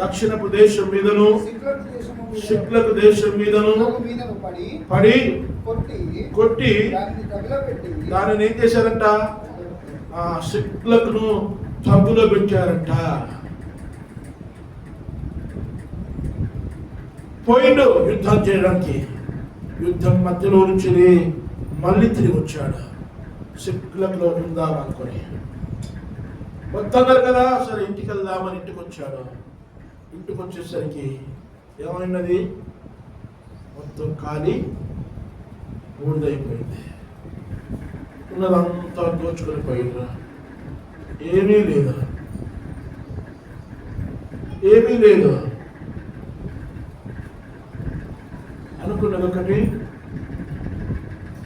దక్షిణపు దేశం మీదను సిక్లకు దేశం మీదను పడి కొట్టి దానిని ఏం చేశారంట? ఆ సిక్లకును తగ్గులో పెట్టారంట. పోయిండు యుద్ధం చేయడానికి. యుద్ధం మధ్యలో నుంచి మళ్ళీ తిరిగి వచ్చాడు. సిక్లకులో ఉందాం అనుకుని వస్తున్నారు కదా, సరే ఇంటికి వెళ్దామని ఇంటికి వచ్చాడు. ఇంటికి వచ్చేసరికి ఏమైనది? మొత్తం ఖాళీ బూడిదైపోయింది. ఉన్నదంతా దోచుకొని పోయింది. ఏమీ లేదు, ఏమీ లేదు. అనుకున్నది ఒకటి,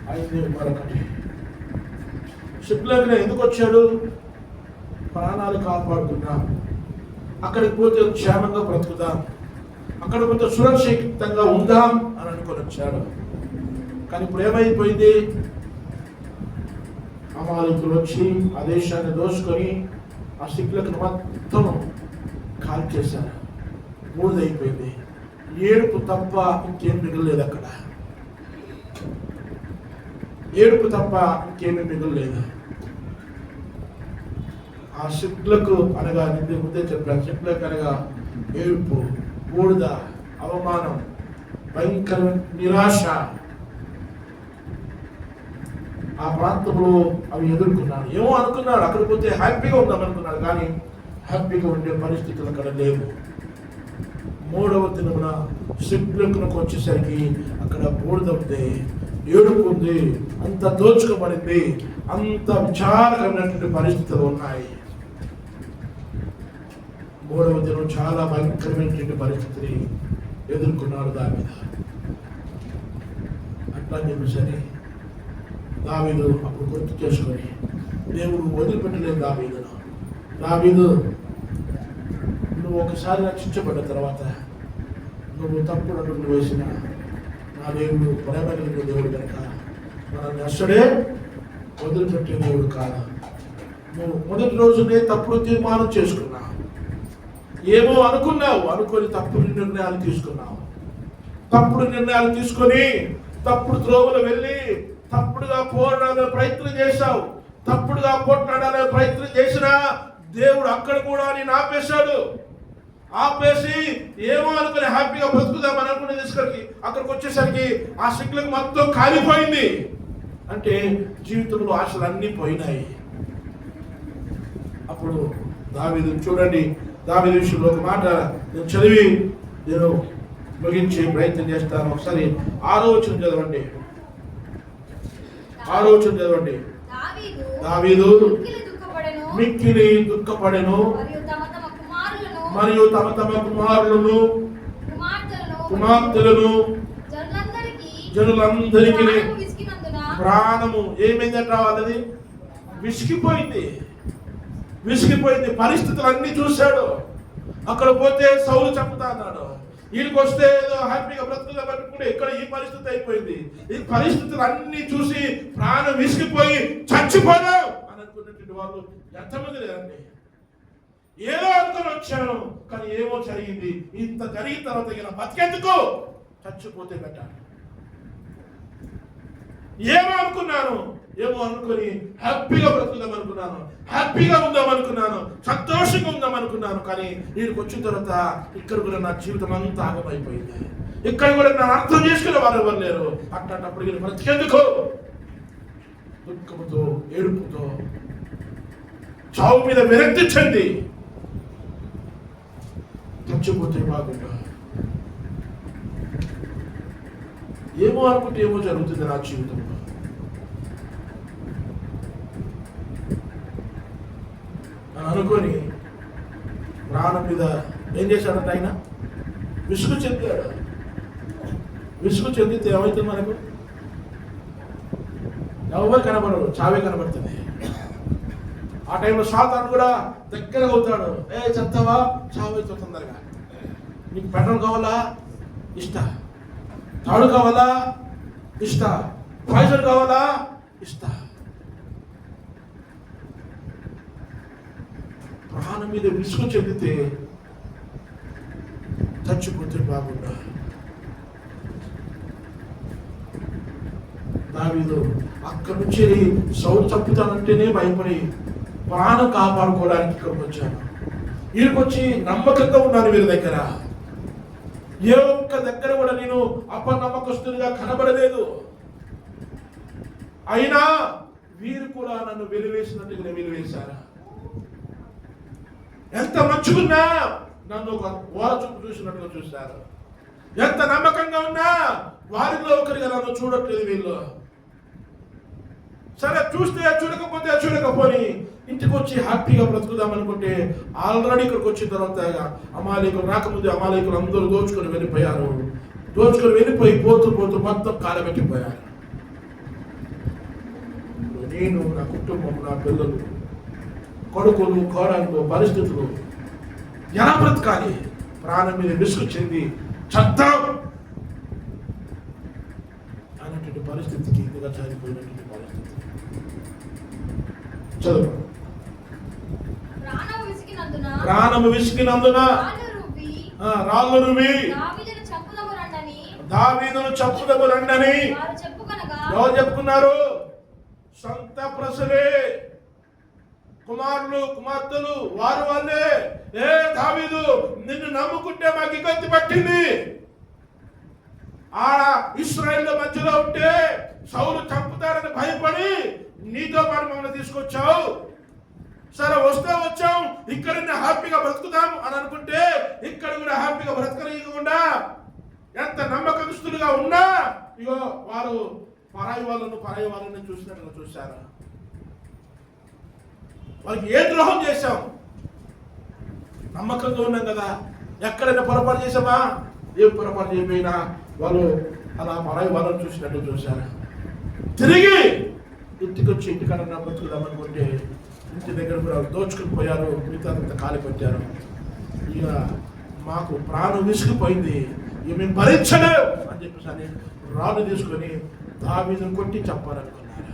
అయింది మరొకటి. సిక్లకులో ఎందుకు వచ్చాడు? ప్రాణాలు కాపాడుతున్నాం, అక్కడికి పోతే క్షేమంగా బ్రతుకుదాం, అక్కడ పోతే సురక్షితంగా ఉందాం అని అనుకొని వచ్చాడు. కానీ ఇప్పుడు ఏమైపోయింది? అమాలేకీయులు వచ్చి ఆ దేశాన్ని దోచుకొని ఆ సిక్లకును మొత్తం కాల్ చేశారు. బూడిదైపోయింది. ఏడుపు తప్ప ఇంకేం మిగలలేదు. అక్కడ ఏడుపు తప్ప ఇంకేమీ మిగలలేదు. ఆ సిక్లకు అనగా ముందే చెప్పాను, సిక్లకు అనగా ఏడుపు, బూడిద, అవమానం, భయంకర నిరాశ. ఆ ప్రాంతంలో అవి ఎదుర్కొన్నాడు. ఏమో అనుకున్నాడు, అక్కడికి పోతే హ్యాపీగా ఉందాం అనుకున్నాడు, కానీ హ్యాపీగా ఉండే పరిస్థితులు అక్కడ లేవు. మూడవ దినమున సిక్లకునకు వచ్చేసరికి అక్కడ బూడిద ఉంది, ఏడుపు ఉంది, అంత దోచుకోబడింది, అంత విచారకరమైనటువంటి పరిస్థితులు ఉన్నాయి. మూడవ దినం చాలా భయంకరమైనటువంటి పరిస్థితిని ఎదుర్కొన్నాడు దావీదు. అట్లా చెప్పేసరి దావీదు అప్పుడు గుర్తు చేసుకొని దేవుడు వదిలిపెట్టలేదు దావీదును. దావీదు, నువ్వు ఒకసారి రక్షించబడ్డ తర్వాత నువ్వు తప్పుడు అడుగులు వేసిన నా దేవుడు ప్రేమ కలిగిన దేవుడు కనుక మనల్ని అసడే వదిలిపెట్టే దేవుడు కాదు. నువ్వు మొదటి రోజునే తప్పుడు తీర్మానం చేసుకున్నావు, ఏమో అనుకున్నావు, అనుకొని తప్పుడు నిర్ణయాలు తీసుకున్నావు. తప్పుడు నిర్ణయాలు తీసుకొని తప్పుడు త్రోవలు వెళ్ళి తప్పుడుగా పోరాడాలనే ప్రయత్నం చేశావు. తప్పుడుగా పోట్లాడాలనే ప్రయత్నం చేసినా దేవుడు అక్కడ కూడా నేను ఆపేశాడు. ఆపేసి ఏమో అనుకుని హ్యాపీగా బ్రతుకుదాం అనుకునే తీసుకొని అక్కడికి వచ్చేసరికి ఆ సిక్లకు మొత్తం కాలిపోయింది. అంటే జీవితంలో ఆశలు అన్నీ పోయినాయి. అప్పుడు దావీదు చూడండి, దావీదు విషయంలో ఒక మాట నేను చదివి నేను ముగించే ప్రయత్నం చేస్తాను. ఒకసారి 6వ వచనం చదవండి. 6వ వచనం చదవండి. దావీదు మిక్కిలి దుఃఖపడెను మరియు తమ తమ కుమారులను కుమార్తెలను జనులందరికీ ప్రాణము ఏమైందంట? వాళ్ళది విసిగిపోయింది. పరిస్థితులు అన్ని చూశాడు. అక్కడ పోతే సౌలు చంపుతా అన్నాడు, వీడికి వస్తే ఏదో హ్యాపీగా బ్రతుకుగా పట్టుకుంటే ఇక్కడ ఈ పరిస్థితి అయిపోయింది. ఈ పరిస్థితులు అన్ని చూసి ప్రాణం విసిగిపోయి చచ్చిపోదాం అని అనుకున్నటువంటి వాళ్ళు ఎంతమంది లేదండి. ఏదో అనుకుని వచ్చాను, కానీ ఏమో జరిగింది. ఇంత జరిగిన తర్వాత ఇలా బతికేందుకు, చచ్చిపోతే బెటర్. ఏమో అనుకున్నాను, ఏమో అనుకుని హ్యాపీగా బ్రతుకుదాం అనుకున్నాను, హ్యాపీగా ఉందాం అనుకున్నాను, సంతోషంగా ఉందాం అనుకున్నాను, కానీ వీడికి వచ్చిన తర్వాత ఇక్కడ కూడా నా జీవితం అంతా ఆగమైపోయింది. ఇక్కడ కూడా నన్ను అర్థం చేసుకునే వారు ఎవరు లేరు. అట్లాంటప్పుడు బ్రతికేందుకు దుఃఖంతో ఏడుపుతో చావు మీద విరక్తి చెంది చచ్చిపోతే బాగుండా. ఏమో అనుకుంటే ఏమో జరుగుతుంది నా జీవితంలో. అని అనుకొని ప్రాణం మీద ఏం చేశాడంట ఆయన? విసుగు చెందాడు. విసుగు చెందితే ఏమవుతుంది మనకు? ఎవరు కనబడరు, చావే కనబడుతుంది. ఆ టైంలో సాతాను కూడా దగ్గర అవుతాడు. చెప్తావా? చావు అవుతుంది తొందరగా. నీకు పెట్రోల్ కావాలా? ఇస్తా. తాడు కావాలా? ఇస్తా. పాయిజన్ కావాలా? ఇస్తా. ప్రాణం మీద విసుగు చెందితే చచ్చిపోతే బాగుండా. దావీదు అక్కడి నుంచి సౌలు చంపుతానంటేనే భయపడి ప్రాణం కాపాడుకోవడానికి ఇక్కడికి వచ్చాను. వీరికి వచ్చి నమ్మకంగా ఉన్నాను వీరి దగ్గర. ఏ ఒక్క దగ్గర కూడా నేను అపనమ్మకస్తునిగా కనబడలేదు. అయినా వీరు కూడా నన్ను వెలివేసినట్టుగా వెలివేశారా? ఎంత మంచుకున్నా నన్ను ఒక ఓర చూపు చూసినట్టుగా చూశారు. ఎంత నమ్మకంగా ఉన్నా వారిలో ఒకరిగా నన్ను చూడట్లేదు వీళ్ళు. సరే, చూస్తే చూడకపోతే చూడకపోని ఇంటికి వచ్చి హ్యాపీగా బ్రతుకుదాం అనుకుంటే ఆల్రెడీ ఇక్కడికి వచ్చిన తర్వాత అమాలేకులు రాకముందు అమాలేకులు అందరూ దోచుకొని వెళ్ళిపోయారు. దోచుకొని వెళ్ళిపోయి పోతూ పోతూ మొత్తం కాలబెట్టిపోయారు. నేను, నా కుటుంబం, నా పిల్లలు, కొడుకులు, కోడళ్ళు పరిస్థితులు ఎలా బ్రతకాలి? ప్రాణం మీద విసుగు చెంది చద్దాం అనేటువంటి పరిస్థితికి ఇందుగా చనిపోయినటువంటి పరిస్థితి. చదువు. ప్రాణము విసిగినందున రాళ్ళు రువి దావీదును చంపుదము రండని ఎవరు చెప్పుకున్నారు? సొంత ప్రజలే, కుమారులు కుమార్తెలు వారు వాళ్ళే. దావీదు, నిన్ను నమ్ముకుంటే మాకు ఇబ్బంది పట్టింది. ఆడ ఇశ్రాయేలు మధ్యలో ఉంటే సౌలు చంపుతారని భయపడి నీతో పాటు మమ్మల్ని తీసుకొచ్చావు. సరే, వస్తే వచ్చాం, ఇక్కడ హ్యాపీగా బ్రతుకుతాం అని అనుకుంటే ఇక్కడ కూడా హ్యాపీగా బ్రతకలేకుండా ఎంత నమ్మకస్తులుగా ఉన్నా ఇగో వారు పరాయి వాళ్ళని చూసినట్టుగా చూశారు. వాళ్ళకి ఏ ద్రోహం చేశాం? నమ్మకంగా ఉన్నాం కదా. ఎక్కడైనా పొరపాటు చేసామా? ఏం పొరపాటు చేయకపోయినా వాళ్ళు అలా పరాయి వాళ్ళని చూసినట్టు చూశారు. తిరిగి ఇంటికి వచ్చి ఇంటికన్నా బ్రతుకుదామనుకుంటే ఇంటి దగ్గర కూడా దోచుకుని పోయారు. మిగతా కాలి పెట్టారు. ఇక మాకు ప్రాణం విసిగిపోయింది, ఇక మేము భరించలేం అని చెప్పేసి అని రాళ్ళు తీసుకొని దావీదును కొట్టి చంపాలనుకున్నారు.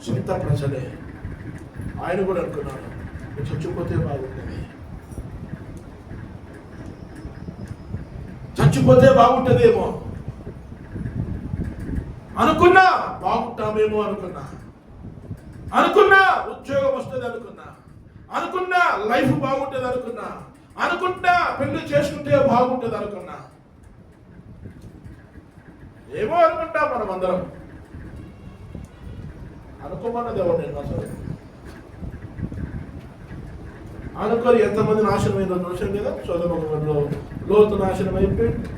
సొంత ప్రజలే. ఆయన కూడా అనుకున్నాడు, చచ్చిపోతే బాగుంటుంది, చచ్చిపోతే బాగుంటుందేమో అనుకున్నా, బాగుంటామేమో అనుకున్నా ఉద్యోగం వస్తుంది అనుకున్నా లైఫ్ బాగుంటుంది అనుకున్నా పెళ్లి చేసుకుంటే బాగుంటుంది అనుకున్నా. ఏమో అనుకుంటా మనం అందరం. అనుకోమన్నది ఎవరు? నేను అసలు అనుకొని ఎంతమంది నాశనమైందో చూసాం కదా. సొదొమలో లోతు నాశనం అయిపోయింది,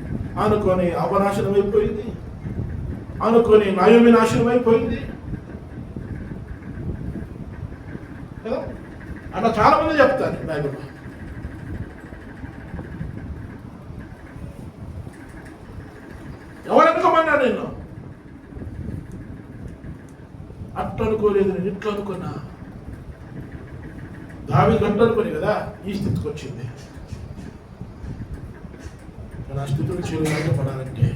అనుకొని అవనాశనం అయిపోయింది, అనుకొని నయోమి నాశనం అయిపోయింది కదా. అట్లా చాలా మంది చెప్తారు బైబిల్లో. ఎవరనుకోమన్నా? నేను అట్లా అనుకోలేదు, నేను ఇట్లా అనుకున్నా. దావీదు గంట అనుకోని కదా ఈ స్థితికి వచ్చింది. ఆ స్థితి నుంచి బయటపడాలంటే,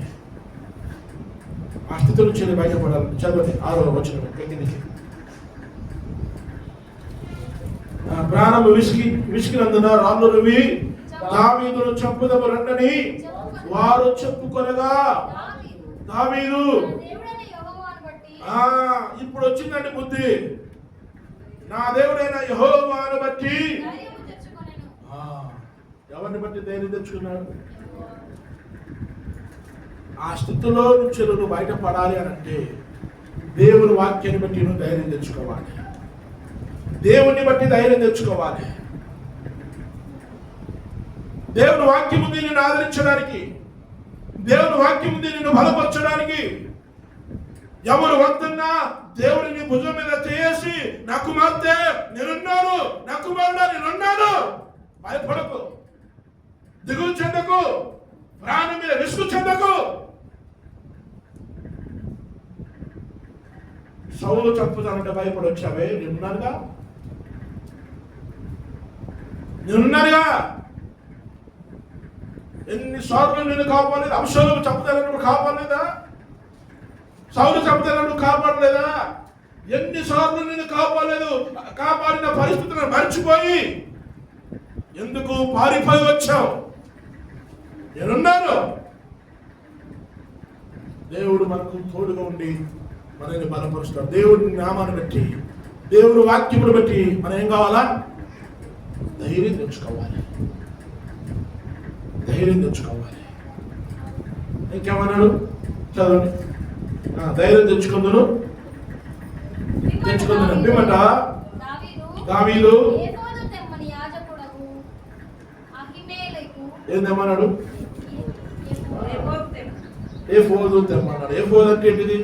ఆ స్థితి నుంచి బయటపడాలంటే చదవండి 6వ వచనం కిందికి. ప్రాణము విసిగినందున రాళ్ళు రువి దావీదును చంపుదము రండని వారు చెప్పుకొనగా దావీదు ఇప్పుడు వచ్చిందండి బుద్ధి. నా దేవుడైన యెహోవాను బట్టి. ఎవరిని బట్టి ధైర్యం తెచ్చుకున్నాడు? ఆ స్థితిలో నుంచి నువ్వు బయటపడాలి అని అంటే దేవుని వాక్యాన్ని బట్టి నువ్వు ధైర్యం తెచ్చుకోవాలి. దేవుని బట్టి ధైర్యం తెచ్చుకోవాలి. దేవుని వాక్యం ఉంది నిన్ను ఆదరించడానికి, దేవుని వాక్యం ఉంది నిన్ను బలపరచడానికి. ఎవరు వద్దన్నా దేవుడిని భుజం మీద చేసి నా కుమార్తె నేనున్నాను, నా కుమారుడు నేనున్నాను, భయపడకు, దిగులు చెందకు, ప్రాణం మీద విసుగు చెందకు. సౌలు చంపుతానంటే భయపడి వచ్చావే, నేనున్నానుగా, నేనున్నానుగా. ఎన్నిసార్లు నేను కాపాడలేదు. అంశాలు చంపుతానప్పుడు కాపాడలేదా? సౌలు చంపుతానప్పుడు కాపాడలేదా? ఎన్నిసార్లు నేను కాపాడలేదు. కాపాడిన పరిస్థితులను మర్చిపోయి ఎందుకు పారిపోయి వచ్చావు? నేనున్నాను. దేవుడు మనకు తోడుగా ఉండి మనల్ని బలపరుస్తాడు. దేవుడిని నామాన్ని బట్టి, దేవుని వాక్యమును బట్టి మనం ఏం కావాలా? ధైర్యం తెచ్చుకోవాలి. ధైర్యం తెచ్చుకోవాలి. ఇంకేమన్నాడు చదవండి. ధైర్యం తెచ్చుకుందును ఏమంట? దావీదు ఏందేమన్నాడు? ఏఫోదు తెమ్మన్నాడు. ఏఫోదు అంటే ఏంటిది?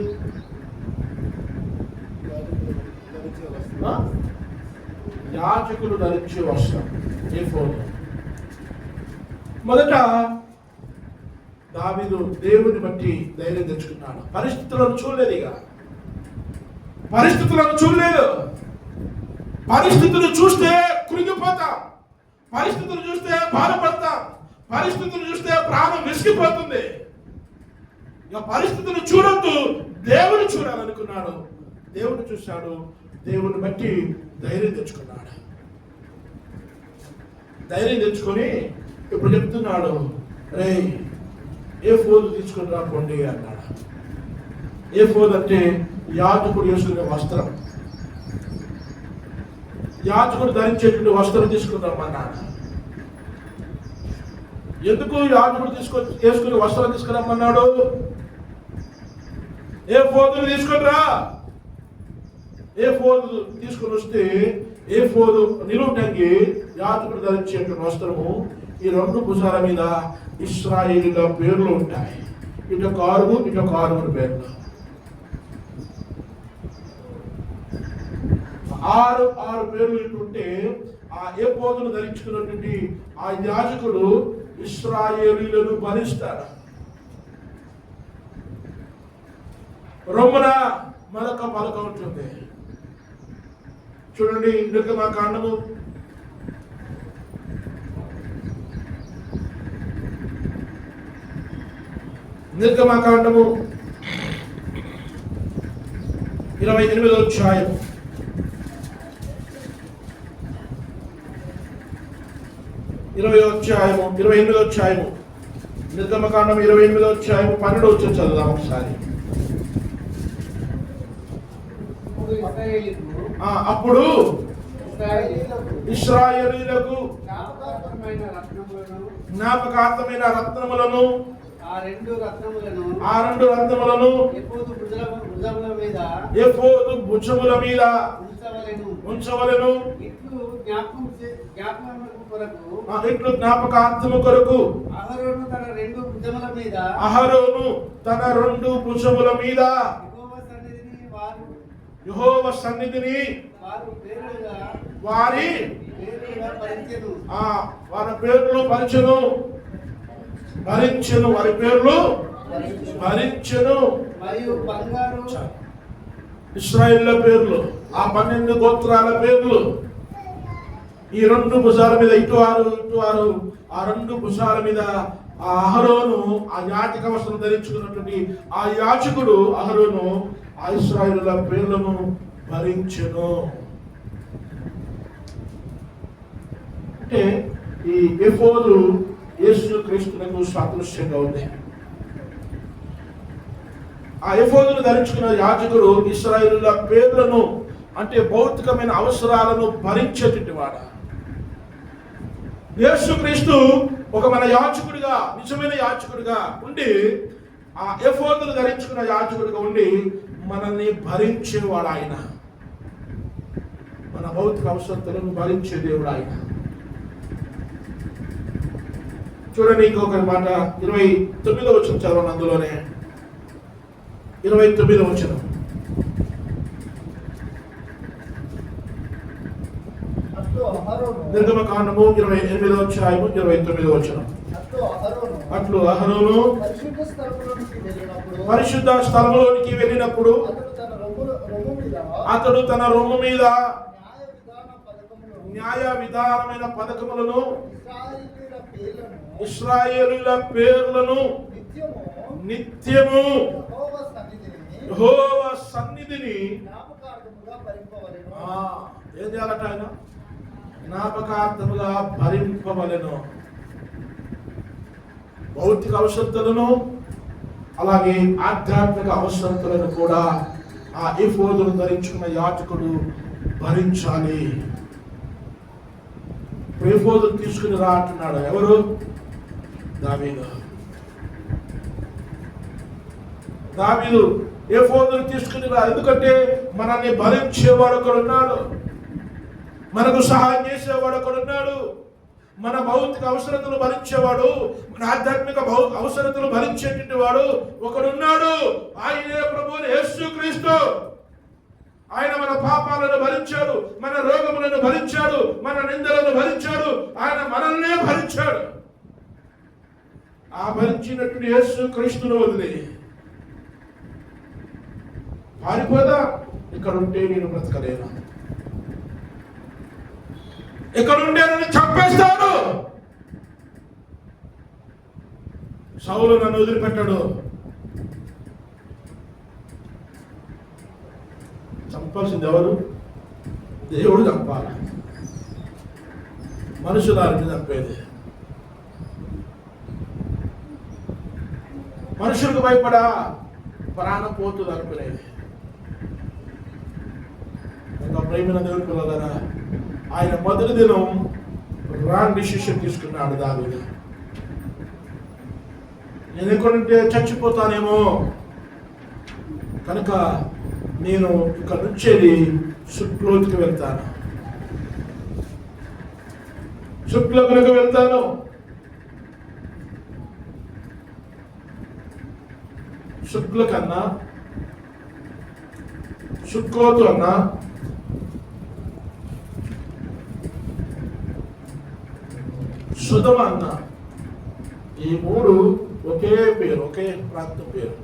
యాజకులు ధరించే వస్త్రం ఏఫోదు. మొదట దావీదు దేవుని బట్టి ధైర్యం తెచ్చుకున్నాడు. పరిస్థితులను చూడలేదు. ఇక పరిస్థితులను చూడలేదు. పరిస్థితులు చూస్తే కృంగిపోతాం, పరిస్థితులు చూస్తే బాధపడతాం, పరిస్థితులు చూస్తే ప్రాణం విసిగిపోతుంది. ఇక పరిస్థితులు చూడొద్దు, దేవుని చూడాలనుకున్నాడు. దేవుని చూశాడు. దేవుని బట్టి ధైర్యం తెచ్చుకున్నాడు. ధైర్యం తెచ్చుకొని ఇప్పుడు చెప్తున్నాడు, రే ఏఫోదు తీసుకుని రాకండి అన్నాడు. ఏఫోదు అంటే యాజకుడు వేసుకునే వస్త్రం. యాజకుడు ధరించేటువంటి వస్త్రం తీసుకుని రమ్మన్నాడు. ఎందుకు యాజకుడు వేసుకునే వస్త్రం తీసుకురమ్మన్నాడు? ఏఫోదుని తీసుకుని రా. ఏఫోదు తీసుకుని వస్తే ఏఫోదు నిలువుటంగి యాజకుడు ధరించేటువంటి వస్త్రము. ఈ రెండు భుజాల మీద ఇశ్రాయేలీల పేర్లు ఉంటాయి. ఇటొక 6, ఇటొక 6 పేర్లు. 6 పేర్లు ఇటుంటే ఆ ఏఫోదును ధరించుకున్నటువంటి ఆ యాజకుడు ఇశ్రాయేలీలను భరిస్తాడు. రొమ్మున మరొక పలక ఉంటుంది. చూడండి, నిర్గమకాండము 28వ అధ్యాయం 28వ అధ్యాయం నిర్గమకాండం 28వ అధ్యాయం 12వ వచనం చదువుదాం ఒకసారి. అప్పుడు ఇశ్రాయేలీయులకు జ్ఞాపకార్థమైన రత్నములను ఆ రెండు రత్నములను ఏఫోదు భుజముల మీద ఉంచవలెను. ఇట్లు జ్ఞాపకార్థము కొరకు అహరోను తన రెండు భుజముల మీద యెహోవా సన్నిధిని వారి పేర్లు భరించెను. వారి పేర్లు భరించెను. మరియు బంగారు ఇశ్రాయేలుల పేర్లు, ఆ 12 గోత్రాల పేర్లు ఈ రెండు భుజాల మీద, ఇటు 6 ఇటు 6, ఆ రెండు భుజాల మీద ఆ అహరోను, ఆ యాజక వస్త్రం ధరించుకున్నటువంటి ఆ యాజకుడు అహరోను ఆ ఇశ్రాయేలుల పేర్లను భరించెను. అంటే ఈ ఎఫోదు యేసు క్రీస్తునకు సాదృశ్యంగా ఉంది. ఆ ఎఫోదును ధరించుకున్న యాజకుడు ఇశ్రాయేలుల పేర్లను, అంటే భౌతికమైన అవసరాలను భరించేటువంటి వాడ. యేసు క్రీస్తు ఒక మన యాజకుడిగా, నిజమైన యాజకుడిగా ఉండి ఆ ఎఫోదును ధరించుకున్న యాజకుడిగా ఉండి మనల్ని భరించేవాడు ఆయన. మన భౌతిక అవసరతలను భరించే దేవుడు ఆయన. చూడండి ఇంకొక మాట 29వ వచనం చదవండి. అందులోనే 29వ వచనం. నిర్గమకాండము 28వ అధ్యాయము 29వ వచనం. అట్లు అహరోను పరిశుద్ధ స్థలములోనికి వెళ్ళినప్పుడు అతడు తన రొమ్ము మీద న్యాయ విధానమైన పథకములను ఇశ్రాయేలీయుల పేర్లను నిత్యము యెహోవా సన్నిధిని ఏం చేయాలట ఆయన? జ్ఞాపకార్థముగా భరింపవలెను. భౌతిక అవసరతలను అలాగే ఆధ్యాత్మిక అవసరతలను కూడా ఆ ఎఫోదును ధరించుకున్న యాజకుడు భరించాలి. ఎఫోదును తీసుకుని రా అంటున్నాడు. ఎవరు? దావీదు. దావీదు ఎఫోదును తీసుకుని రా, ఎందుకంటే మనల్ని భరించేవాడు ఒకడున్నాడు, మనకు సహాయం చేసేవాడు ఒకడున్నాడు, మన భౌతిక అవసరతలు భరించేవాడు, మన ఆధ్యాత్మిక అవసరతలు భరించేటువంటి వాడు ఒకడున్నాడు. ఆయనే ప్రభువు యేసుక్రీస్తు. ఆయన మన పాపాలను భరించాడు, మన రోగములను భరించాడు, మన నిందలను భరించాడు, ఆయన మనల్నే భరించాడు. ఆ భరించినటువంటి యేసుక్రీస్తును వదిలి పారిపోదా? ఇక్కడ ఉంటే నేను బ్రతకలేను, ఎక్కడుండే నన్ను చంపేస్తాడు. సౌలు నన్ను వదిలిపెట్టాడు. చంపాల్సింది ఎవరు? దేవుడు చంపాలి, మనుషులారిని చంపేది. మనుషులకు భయపడా ప్రాణపోతు చంపలేదు. ఇంకా ప్రేమైన దేవుని పిల్లలారా, ఆయన మొదటి దినం రాంగ్ డిసిషన్ తీసుకున్నాడు దావీదు. నేను ఎక్కడుంటే చచ్చిపోతానేమో కనుక నేను ఇక్కడ నుంచి సుక్లోకి వెళ్తాను, సుక్లోకి వెళ్తాను. శుక్ల కన్నా సుక్కోతు అన్నా సుధమ అన్న, ఈ మూడు ఒకే పేరు, ఒకే ప్రాంతం పేరు.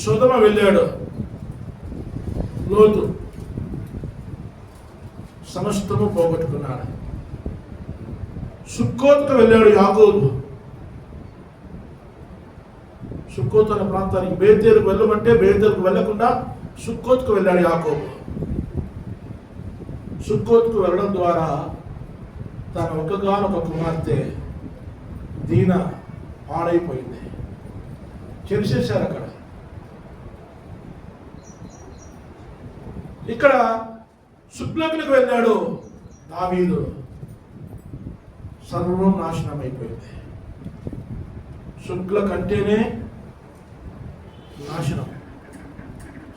సుధమ వెళ్ళాడు లోతు, సమస్తము పోగొట్టుకున్నాడు. సుక్కోతుకు వెళ్ళాడు యాకోబు. సుక్కోతు అనే ప్రాంతానికి బేతేలుకు వెళ్ళమంటే బేతేలుకు వెళ్ళకుండా సుక్కోతుకు వెళ్ళాడు యాకోబు. సుక్కోతుకు వెళ్ళడం ద్వారా తన ఒక్కగానొక కుమార్తె దీన పాడైపోయింది, చెరిసేశారు అక్కడ. ఇక్కడ సుక్లోకులకు వెళ్ళాడు దావీదు, సర్వం నాశనం అయిపోయింది. శుక్ల కంటేనే నాశనం,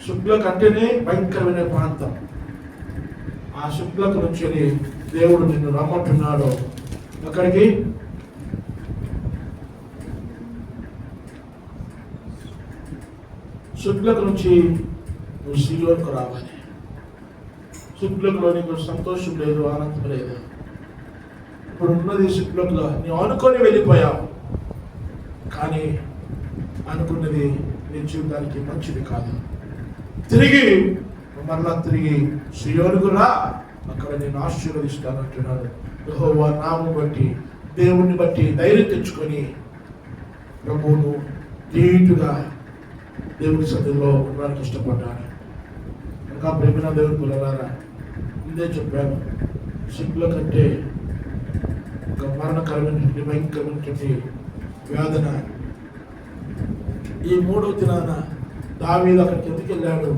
శుక్ల కంటేనే భయంకరమైన ప్రాంతం. ఆ శుక్లకు నుంచి దేవుడు నిన్ను రమ్మంటున్నాడు. అక్కడికి శుక్లకు నుంచి నువ్వు సియోనుకు రావాలి. శుక్లకులో నీకు సంతోషం లేదు, ఆనందం లేదు. ఇప్పుడు ఉన్నది శుక్లకులో నీవు అనుకొని వెళ్ళిపోయావు, కానీ అనుకున్నది నీ జీవితానికి మంచిది కాదు. తిరిగి సియోనుకు రా, అక్కడ నేను ఆశీర్వదిస్తాను అంటున్నాడు. యెహోవా నామం బట్టి, దేవుణ్ణి బట్టి ధైర్యం తెచ్చుకొని ప్రభువును ధీటుగా దేవుని సన్నిధిలో ఉండడానికి ఇష్టపడ్డాను. ఇంకా ప్రేమ దేవుని పిల్లలారా, ఇదే చెప్పాను, శుక్ల కంటే ఒక మరణకరమైనటువంటి భయంకరమైనటువంటి వేదన. ఈ మూడవ దినాన దావీదు అక్కడికి ఎందుకు వెళ్ళాడు?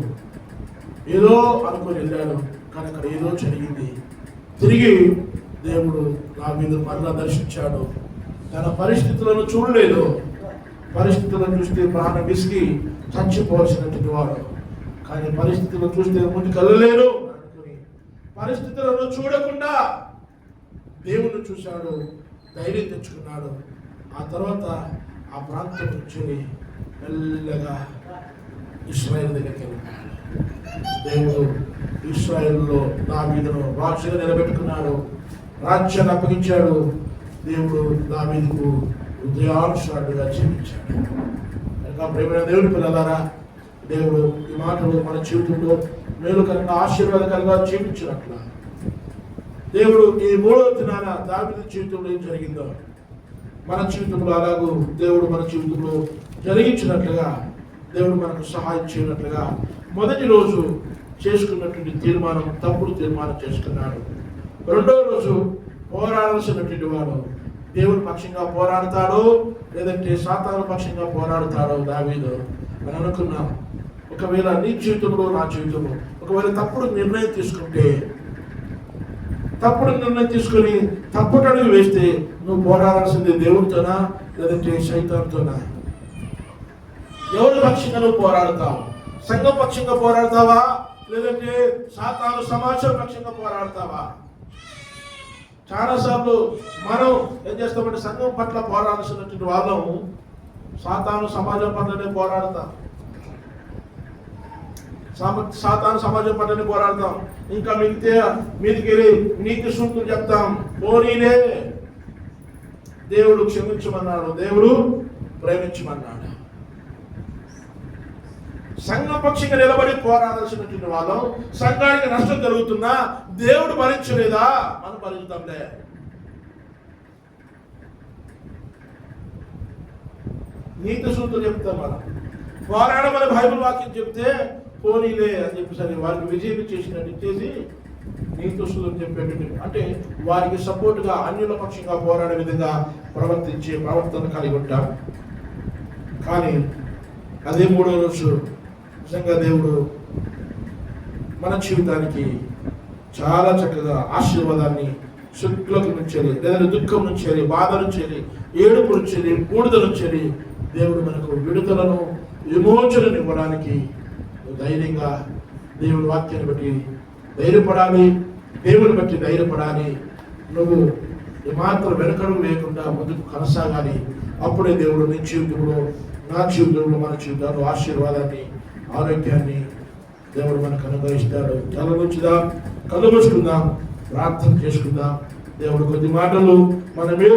ఏదో అనుకొని వెళ్ళాడు, కానీ అక్కడ ఏదో జరిగింది. తిరిగి దేవుడు దావీదు మరలా దర్శించాడు. తన పరిస్థితులను చూడలేదు. పరిస్థితులను చూస్తే ప్రాణం విసిగి చచ్చిపోవాల్సినటువంటి వాడు, కానీ పరిస్థితులను చూస్తే ముందుకు వెళ్ళలేరు అనుకుని పరిస్థితులను చూడకుండా దేవుని చూశాడు, ధైర్యం తెచ్చుకున్నాడు. ఆ తర్వాత ఆ ప్రాంతం నుంచి మెల్లగా ఇశ్రాయేలు దగ్గరికి వెళ్ళిపోయాడు. దేవుడు ఇశ్రాయేలులో దావీదును రాజుగా నిలబెట్టుకున్నాడు, రాజ్యాన్ని అప్పగించాడు. దేవుడు దావీదుకు ఉదయానుసారుడుగా జీవించాడు. ఇంకా ప్రేమైన దేవుని పిల్లలారా, దేవుడు ఈ మాటలు మన జీవితంలో మేలుకరంగా ఆశీర్వాదకరంగా జీవించినట్ల దేవుడు ఈ 3వ దినాన దావీదు జీవితంలో ఏం జరిగిందో మన జీవితంలో అలాగూ దేవుడు మన జీవితంలో జరిగించినట్లుగా దేవుడు మనకు సహాయం చేయనట్లుగా మొదటి రోజు చేసుకున్నటువంటి తీర్మానం తప్పుడు తీర్మానం చేసుకున్నాడు. 2వ రోజు పోరాడాల్సినటువంటి వాడు దేవుని పక్షంగా పోరాడతాడో లేదంటే సాతాను పక్షంగా పోరాడతాడో దావీదు అని అనుకున్నాం. ఒకవేళ నీ జీవితంలో నా జీవితంలో ఒకవేళ తప్పుడు నిర్ణయం తీసుకొని తప్పుడు అడుగు వేస్తే నువ్వు పోరాడాల్సింది దేవుడితోనా లేదంటే సైతాన్తోనా? ఎవరి పక్షంగా నువ్వు పోరాడతావు? సంఘం పక్షంగా పోరాడతావా లేదంటే సాతాను సమాజం పక్షంగా పోరాడతావా? చాలాసార్లు మనం ఏం చేస్తామంటే సంఘం పట్ల పోరాడాల్సినటువంటి వాళ్ళం సాతాను సమాజం పట్లనే పోరాడతాం. సాతాను సమాజం పట్లనే పోరాడతాం. ఇంకా మీదికి వెళ్ళి నీతి సూక్తులు చెప్తాం. పోనీలే, దేవుడు క్షమించమన్నాడు, దేవుడు ప్రేమించమన్నాడు. సంఘం పక్షంగా నిలబడి పోరాడాల్సినటువంటి వాళ్ళం సంఘానికి నష్టం జరుగుతున్నా దేవుడు భరించలేదా? మనం భరించుతాంలే. నీతి సూత్రం చెప్తాం. మనం పోరాడమని బైబిల్ వాక్యం చెప్తే పోనీలే అని చెప్పేసరి వారికి విజయం చేసినట్టు ఇచ్చేసి నీతి సూత్రం చెప్పేటట్టు అంటే వారికి సపోర్టుగా అన్యుల పక్షంగా పోరాడే విధంగా ప్రవర్తన కలిగి ఉంటాం. కానీ అదే 3వ రోజు నిజంగా దేవుడు మన జీవితానికి చాలా చక్కగా ఆశీర్వాదాన్ని సుఖులకు నుంచి లేదంటే దుఃఖం నుంచి బాధ నుంచి ఏడుపు నుంచి బూడిద నుంచి దేవుడు మనకు విడుదలను విమోచనను ఇవ్వడానికి ధైర్యంగా దేవుడి వాక్యాన్ని బట్టి ధైర్యపడాలి, దేవుని బట్టి ధైర్యపడాలి. నువ్వు ఏమాత్రం వెనకడుగు వేయకుండా ముందుకు కొనసాగాలి. అప్పుడే దేవుడు నీ జీవితంలో నా జీవితంలో మన జీవితంలో ఆశీర్వాదాన్ని ఆరోగ్యాన్ని దేవుడు మనకు అనుగ్రహిస్తాడు. కళ్ళు మూసుకుందాం, ప్రార్థన చేసుకుందాం. దేవుడు కొద్ది మాటలు మన మీద